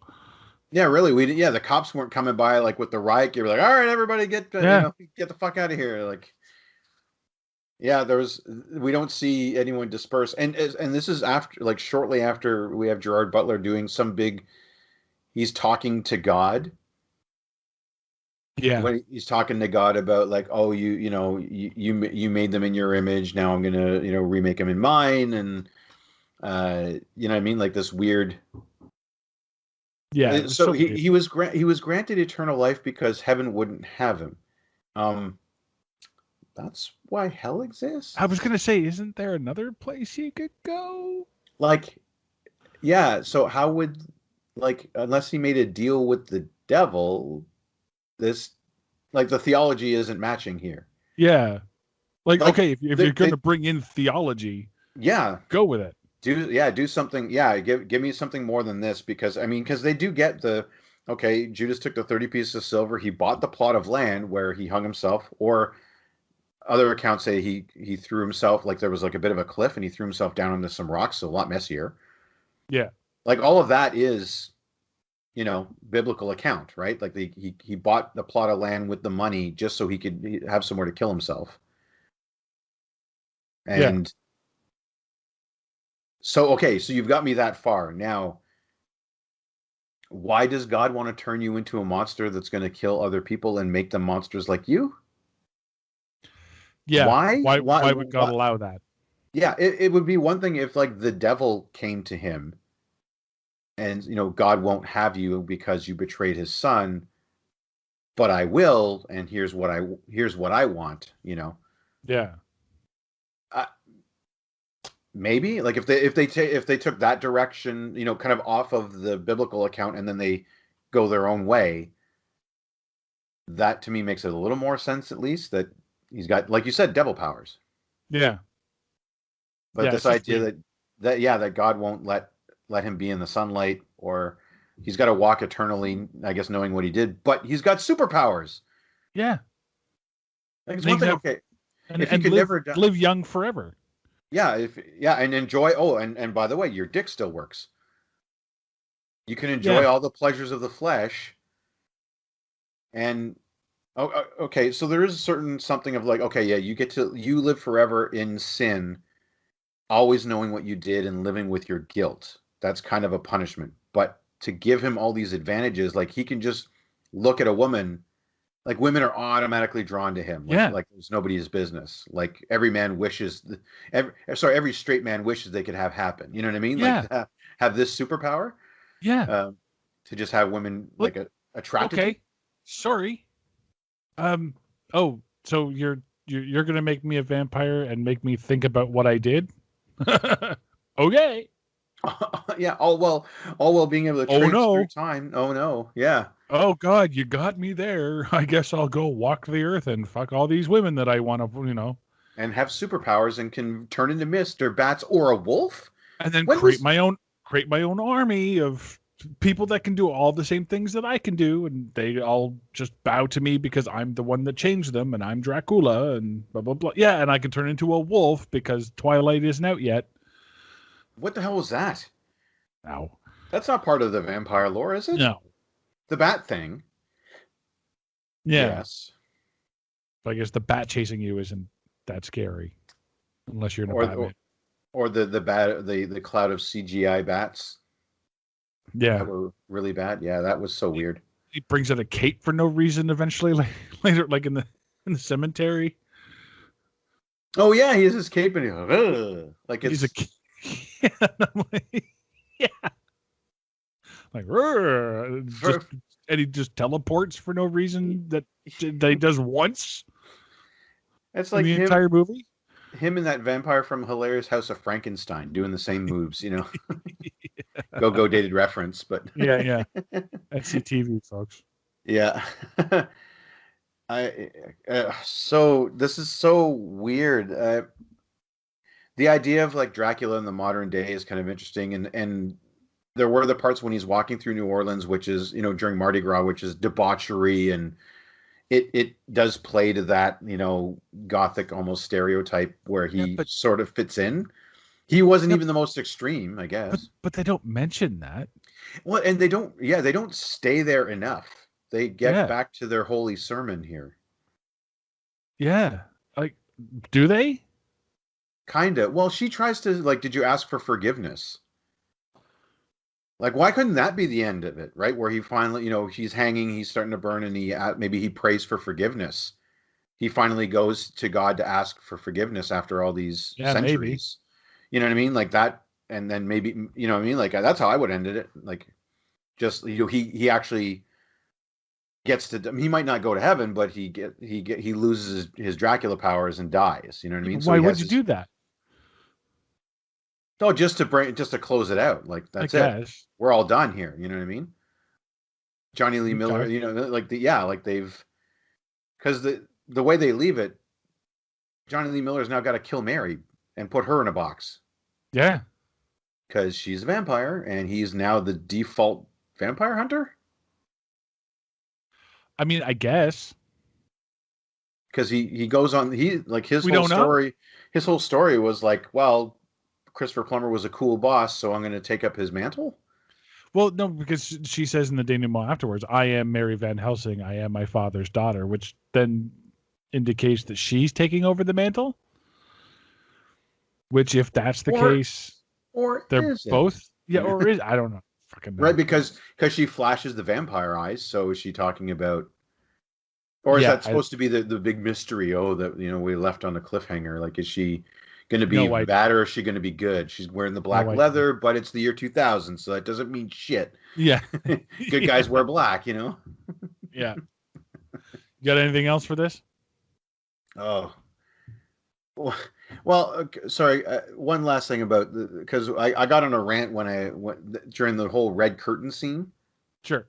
Speaker 1: Yeah, really. The cops weren't coming by like with the riot gear. Like, all right, everybody get the fuck out of here. Like, yeah, we don't see anyone disperse. And this is after, like, shortly after we have Gerard Butler doing he's talking to God.
Speaker 2: Yeah.
Speaker 1: When he's talking to God about, like, oh, you made them in your image. Now I'm going to, remake them in mine. And, you know what I mean? Like this weird. Yeah. So he was granted eternal life because heaven wouldn't have him. That's why hell exists.
Speaker 2: I was going to say, isn't there another place he could go?
Speaker 1: Like, yeah. So how would, like, unless he made a deal with the devil, this, like, the theology isn't matching here.
Speaker 2: Yeah. Like okay, if you're going to bring in theology,
Speaker 1: Yeah,
Speaker 2: Go with it.
Speaker 1: do something. Yeah, give me something more than this, because I mean, because they do get the okay. Judas took the 30 pieces of silver. He bought the plot of land where he hung himself, or other accounts say he threw himself, like there was like a bit of a cliff and he threw himself down into some rocks, so a lot messier.
Speaker 2: Yeah.
Speaker 1: Like all of that is, biblical account, right? Like he bought the plot of land with the money just so he could have somewhere to kill himself.
Speaker 2: Yeah.
Speaker 1: And so, okay, so you've got me that far. Now, why does God want to turn you into a monster that's going to kill other people and make them monsters like you?
Speaker 2: Yeah.
Speaker 1: Why?
Speaker 2: Why would God allow that?
Speaker 1: Yeah, it would be one thing if like the devil came to him and God won't have you because you betrayed his son, but I will, and here's what I want.
Speaker 2: Yeah.
Speaker 1: uh, Maybe like if they took that direction, kind of off of the biblical account, and then they go their own way, that to me makes it a little more sense, at least that he's got, like you said, devil powers.
Speaker 2: Yeah.
Speaker 1: But
Speaker 2: Yeah.
Speaker 1: this
Speaker 2: It's just
Speaker 1: idea
Speaker 2: weird.
Speaker 1: that God won't let him be in the sunlight, or he's got to walk eternally, I guess, knowing what he did, but he's got superpowers.
Speaker 2: Yeah.
Speaker 1: Like, it's
Speaker 2: And
Speaker 1: one thing,
Speaker 2: have,
Speaker 1: okay,
Speaker 2: and,
Speaker 1: if he
Speaker 2: and
Speaker 1: could
Speaker 2: live
Speaker 1: never die,
Speaker 2: live young forever.
Speaker 1: and enjoy. Oh, and by the way, your dick still works. You can enjoy
Speaker 2: Yeah.
Speaker 1: all the pleasures of the flesh, and okay, so there is a certain something of like, okay, yeah, you live forever in sin, always knowing what you did and living with your guilt. That's kind of a punishment. But to give him all these advantages, like he can just look at a woman, like women are automatically drawn to him,
Speaker 2: Yeah.
Speaker 1: like it's nobody's business. Like every man wishes, every straight man wishes they could have happen. You know what I mean?
Speaker 2: Yeah.
Speaker 1: Like have this superpower,
Speaker 2: Yeah.
Speaker 1: to just have women
Speaker 2: Look,
Speaker 1: like attracted to.
Speaker 2: okay. Sorry. Oh, so you're gonna make me a vampire and make me think about what I did? Okay.
Speaker 1: Yeah. All while being able to
Speaker 2: Oh
Speaker 1: traipse through
Speaker 2: no.
Speaker 1: time. Oh no. Yeah.
Speaker 2: Oh God, you got me there. I guess I'll go walk the earth and fuck all these women that I want to.
Speaker 1: And have superpowers and can turn into mist or bats or a wolf.
Speaker 2: And then
Speaker 1: When was
Speaker 2: create my own army of people that can do all the same things that I can do, and they all just bow to me because I'm the one that changed them, and I'm Dracula, and blah blah blah. Yeah, and I can turn into a wolf because Twilight isn't out yet.
Speaker 1: what the hell was that?
Speaker 2: No,
Speaker 1: That's not part of the vampire lore, is it?
Speaker 2: no,
Speaker 1: The bat thing.
Speaker 2: yeah.
Speaker 1: Yes.
Speaker 2: So I guess the bat chasing you isn't that scary, unless you're in a
Speaker 1: Or
Speaker 2: Batman.
Speaker 1: or the cloud of CGI bats
Speaker 2: Yeah,
Speaker 1: that were really bad. Yeah, that was so weird.
Speaker 2: he brings out a cape for no reason. Eventually, later, like in the cemetery,
Speaker 1: Oh yeah, he has his cape and like
Speaker 2: he's
Speaker 1: it's
Speaker 2: a yeah, and I'm like, yeah, like "Rrr," and he just teleports for no reason that he does once
Speaker 1: it's
Speaker 2: in
Speaker 1: like
Speaker 2: the entire movie.
Speaker 1: him and that vampire from Hilarious House of Frankenstein doing the same moves. Go dated reference, but
Speaker 2: Yeah. SCTV, folks.
Speaker 1: yeah. I so this is so weird. The idea of like Dracula in the modern day is kind of interesting, and there were the parts when he's walking through New Orleans, which is during Mardi Gras, which is debauchery, and it does play to that gothic almost stereotype where
Speaker 2: Yeah,
Speaker 1: he
Speaker 2: but
Speaker 1: sort of fits in. He wasn't
Speaker 2: yeah,
Speaker 1: even the most extreme, I guess.
Speaker 2: but they don't mention that.
Speaker 1: Well, and they don't stay there enough. They get
Speaker 2: Yeah,
Speaker 1: back to their holy sermon here.
Speaker 2: yeah. Like, do they?
Speaker 1: Kind of. Well, she tries to like, did you ask for forgiveness? Like, why couldn't that be the end of it, right? Where he finally, he's hanging, he's starting to burn, and maybe he prays for forgiveness. He finally goes to God to ask for forgiveness after all these
Speaker 2: Yeah, maybe.
Speaker 1: centuries. You know what I mean? Like that, and then maybe you know what I mean? Like that's how I would end it. Like, just he actually gets to. He might not go to heaven, but he loses his Dracula powers and dies. You know what I mean? So
Speaker 2: Why
Speaker 1: he
Speaker 2: would
Speaker 1: has
Speaker 2: you
Speaker 1: his.
Speaker 2: do that?
Speaker 1: Oh, just to close it out. Like
Speaker 2: I
Speaker 1: that's it.
Speaker 2: guess.
Speaker 1: We're all done here. You know what I mean? Johnny Lee Miller.
Speaker 2: Okay.
Speaker 1: Like they've because the way they leave it, Johnny Lee Miller's now got to kill Mary and put her in a box.
Speaker 2: Yeah.
Speaker 1: because she's a vampire and he's now the default vampire hunter.
Speaker 2: I mean, I guess
Speaker 1: Because he goes on
Speaker 2: we don't know.
Speaker 1: his whole story was like, well, Christopher Plummer was a cool boss, so I'm going to take up his mantle.
Speaker 2: Well, no, because she says in the denouement afterwards, "I am Mary Van Helsing. I am my father's daughter," which then indicates that she's taking over the mantle. Which, if that's the
Speaker 1: Or
Speaker 2: case,
Speaker 1: or
Speaker 2: they're
Speaker 1: is it?
Speaker 2: both. Yeah, or is I don't know. Fucking know.
Speaker 1: Right, because she flashes the vampire eyes, so is she talking about, or is
Speaker 2: Yeah,
Speaker 1: that supposed to be the big mystery? Oh, that we left on a cliffhanger. Like, is she going to be
Speaker 2: No idea.
Speaker 1: bad or is she going to be good? She's wearing the black
Speaker 2: No idea.
Speaker 1: leather, but it's the year 2000, so that doesn't mean shit.
Speaker 2: Yeah.
Speaker 1: Good guys wear black,
Speaker 2: Yeah. You got anything else for this?
Speaker 1: Oh, well, sorry. One last thing about because I got on a rant when I went during the whole red curtain scene.
Speaker 2: Sure.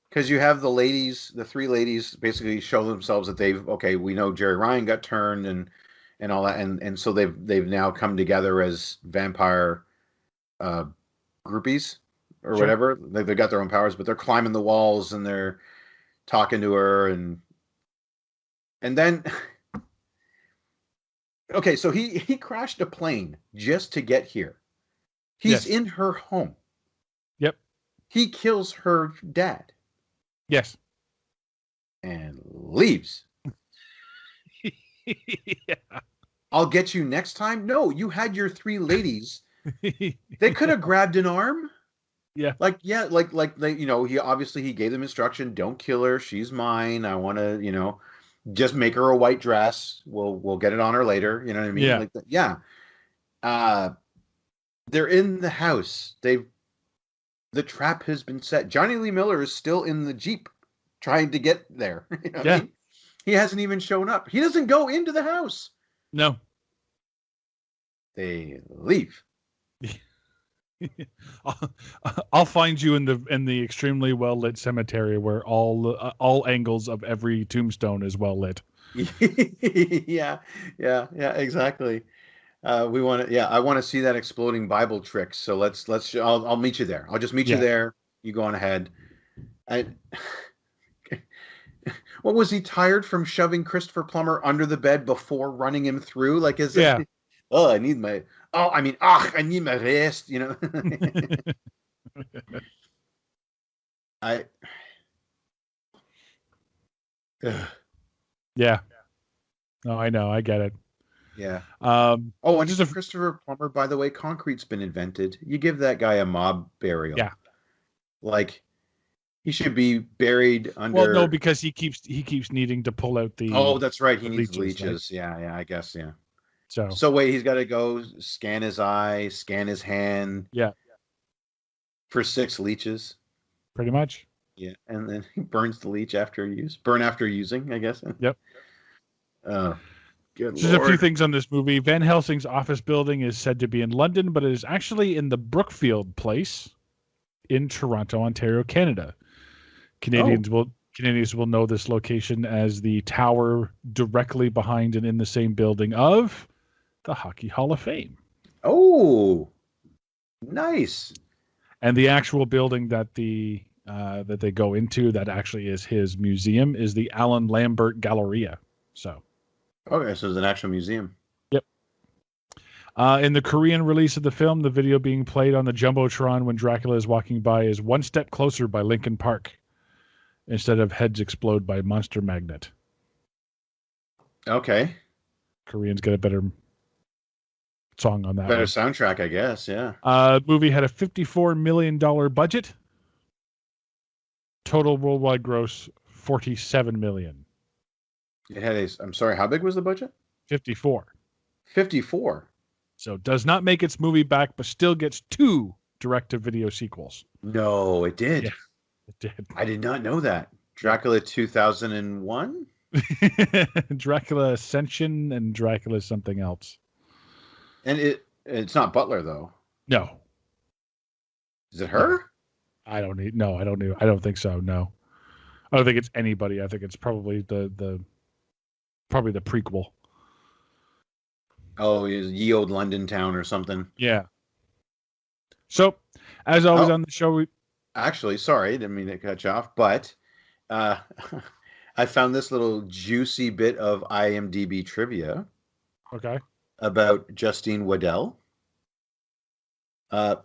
Speaker 1: Because you have the three ladies basically show themselves that we know Jerry Ryan got turned and all that, and so they've now come together as vampire groupies or
Speaker 2: Sure.
Speaker 1: whatever. They've got their own powers, but they're climbing the walls and they're talking to her and then okay, so he crashed a plane just to get here. He's
Speaker 2: Yes.
Speaker 1: in her home.
Speaker 2: Yep.
Speaker 1: He kills her dad.
Speaker 2: Yes.
Speaker 1: And leaves.
Speaker 2: Yeah.
Speaker 1: I'll get you next time. No, you had your three ladies. They could have grabbed an arm.
Speaker 2: Yeah.
Speaker 1: Like they, he gave them instruction, don't kill her. She's mine. I want to, just make her a white dress. We'll get it on her later. You know what I mean?
Speaker 2: Yeah.
Speaker 1: Like that. Yeah. They're in the house. The trap has been set. Johnny Lee Miller is still in the Jeep trying to get there. You know what I mean? He hasn't even shown up. He doesn't go into the house.
Speaker 2: No.
Speaker 1: They leave.
Speaker 2: I'll find you in the extremely well lit cemetery where all angles of every tombstone is well lit.
Speaker 1: Yeah, exactly. I want to see that exploding Bible trick. So I'll meet you there. I'll just meet you there. You go on ahead. What was he tired from shoving Christopher Plummer under the bed before running him through? Like, I need my rest,
Speaker 2: Yeah. No, I know. I get it.
Speaker 1: Yeah.
Speaker 2: And
Speaker 1: just Christopher Plummer, by the way, concrete's been invented. You give that guy a mob burial.
Speaker 2: Yeah.
Speaker 1: Like, he should be buried under.
Speaker 2: Well, no, because he keeps needing to pull out the.
Speaker 1: Oh, that's right. He needs
Speaker 2: leeches.
Speaker 1: Right? Yeah, I guess, yeah.
Speaker 2: So
Speaker 1: wait, he's got to go scan his eye, scan his hand.
Speaker 2: Yeah.
Speaker 1: For 6 leeches.
Speaker 2: Pretty much.
Speaker 1: Yeah, and then he burns the leech after using, I guess.
Speaker 2: Yep.
Speaker 1: Good
Speaker 2: Just
Speaker 1: Lord.
Speaker 2: a few things on this movie. Van Helsing's office building is said to be in London, but it is actually in the Brookfield Place in Toronto, Ontario, Canada. Canadians will know this location as the tower directly behind and in the same building of the Hockey Hall of Fame.
Speaker 1: Oh, nice.
Speaker 2: And the actual building that they go into that actually is his museum is the Alan Lambert Galleria. So.
Speaker 1: Okay, so it's an actual museum.
Speaker 2: Yep. In the Korean release of the film, the video being played on the Jumbotron when Dracula is walking by is One Step Closer by Linkin Park instead of Heads Explode by Monster Magnet.
Speaker 1: Okay.
Speaker 2: Koreans get a better song on that.
Speaker 1: Better soundtrack, I guess, yeah.
Speaker 2: Movie had a $54 million budget. Total worldwide gross, $47 million.
Speaker 1: It had I'm sorry, how big was the budget?
Speaker 2: 54.
Speaker 1: 54.
Speaker 2: So does not make its movie back, but still gets 2 direct-to-video sequels.
Speaker 1: No, it did.
Speaker 2: Yeah, it did.
Speaker 1: I did not know that. Dracula 2001?
Speaker 2: Dracula Ascension and Dracula something else.
Speaker 1: And it's not Butler, though.
Speaker 2: No.
Speaker 1: Is it her?
Speaker 2: I don't think so. No. I don't think it's anybody. I think it's probably the prequel.
Speaker 1: Oh, Ye Old London Town or something.
Speaker 2: Yeah. So, as always
Speaker 1: Oh.
Speaker 2: on the show, we
Speaker 1: Actually, sorry, didn't mean to cut you off, but uh, I found this little juicy bit of IMDb trivia
Speaker 2: okay.
Speaker 1: about Justine Waddell.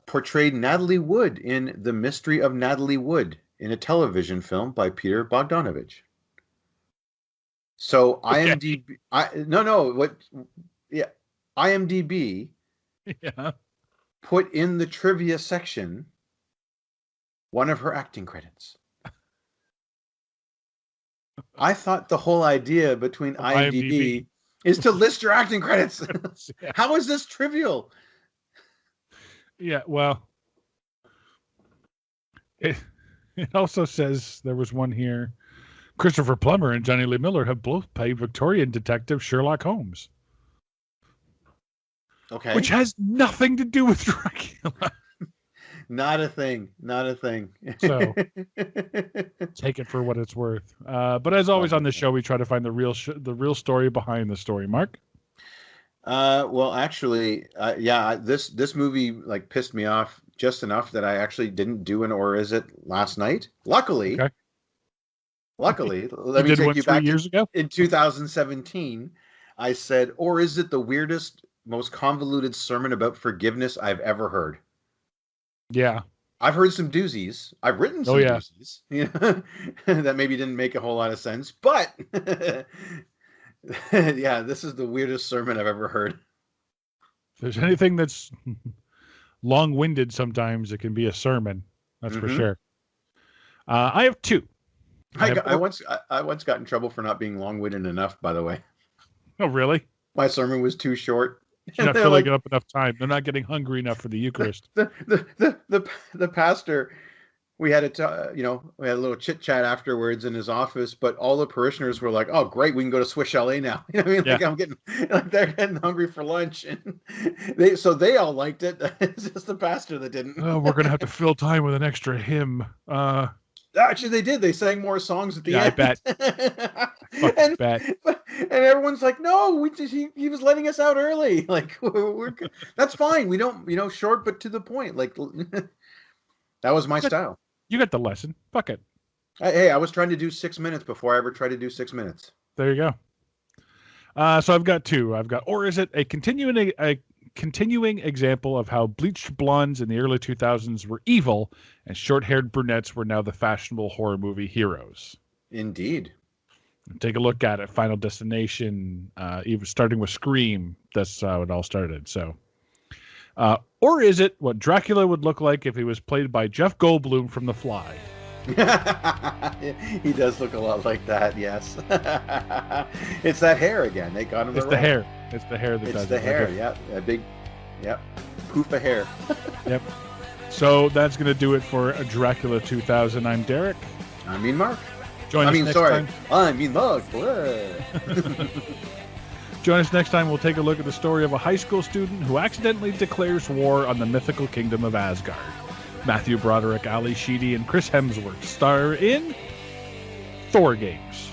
Speaker 1: Portrayed Natalie Wood in The Mystery of Natalie Wood in a television film by Peter Bogdanovich. So
Speaker 2: Okay.
Speaker 1: IMDb, IMDb
Speaker 2: Yeah.
Speaker 1: put in the trivia section one of her acting credits. I thought the whole idea between IMDb is to list your acting credits.
Speaker 2: Yeah.
Speaker 1: How is this trivial?
Speaker 2: Yeah, well, it also says there was one here. Christopher Plummer and Johnny Lee Miller have both played Victorian detective Sherlock Holmes,
Speaker 1: Okay.
Speaker 2: which has nothing to do with Dracula.
Speaker 1: Not a thing. Not a thing.
Speaker 2: So take it for what it's worth. But as always on the show, we try to find the real story behind the story. Mark.
Speaker 1: Well, actually, this movie like pissed me off just enough that I actually didn't do an Or Is It last night. Luckily,
Speaker 2: Okay.
Speaker 1: let me take you
Speaker 2: 3
Speaker 1: back
Speaker 2: years ago.
Speaker 1: in 2017. I said, Or is it the weirdest, most convoluted sermon about forgiveness I've ever heard?
Speaker 2: Yeah.
Speaker 1: I've heard some doozies. I've written some doozies, that maybe didn't make a whole lot of sense, but yeah, this is the weirdest sermon I've ever heard.
Speaker 2: If there's anything that's long-winded, sometimes it can be a sermon. That's for sure. I have two.
Speaker 1: I once got in trouble for not being long-winded enough, by the way.
Speaker 2: Oh, really?
Speaker 1: My sermon was too short.
Speaker 2: You're not filling it up enough time. They're not getting hungry enough for the Eucharist.
Speaker 1: The pastor, we had a little chit chat afterwards in his office, but all the parishioners were like, "Oh, great, we can go to Swiss Chalet now." You know what I mean? Like they're getting hungry for lunch, and they all liked it. It's just the pastor that didn't.
Speaker 2: Oh, we're gonna have to fill time with an extra hymn.
Speaker 1: Actually, they did. They sang more songs at the end.
Speaker 2: I bet.
Speaker 1: and,
Speaker 2: bet.
Speaker 1: And everyone's like, "No, he was letting us out early. Like, that's fine. We don't, short but to the point. Like, that was my style."
Speaker 2: You got the lesson. Fuck it.
Speaker 1: Hey, I was trying to do 6 minutes before I ever tried to do 6 minutes.
Speaker 2: There you go. So I've got two. I've got, or is it a continuing example of how bleached blondes in the early 2000s were evil and short-haired brunettes were now the fashionable horror movie heroes?
Speaker 1: Indeed.
Speaker 2: Take a look at it. Final Destination, even starting with Scream. That's how it all started. So, or is it what Dracula would look like if he was played by Jeff Goldblum from The Fly?
Speaker 1: He does look a lot like that. Yes. It's that hair again. They got him.
Speaker 2: It's the hair. It's the hair that
Speaker 1: it's
Speaker 2: does
Speaker 1: the
Speaker 2: it.
Speaker 1: hair.
Speaker 2: Like
Speaker 1: Yeah, a big, poof of hair.
Speaker 2: Yep. So that's going to do it for Dracula 2000. I'm Derek.
Speaker 1: I mean, Mark.
Speaker 2: Join us next time.
Speaker 1: I mean, Mark.
Speaker 2: Join us next time. We'll take a look at the story of a high school student who accidentally declares war on the mythical kingdom of Asgard. Matthew Broderick, Ali Sheedy, and Chris Hemsworth star in Thor Games.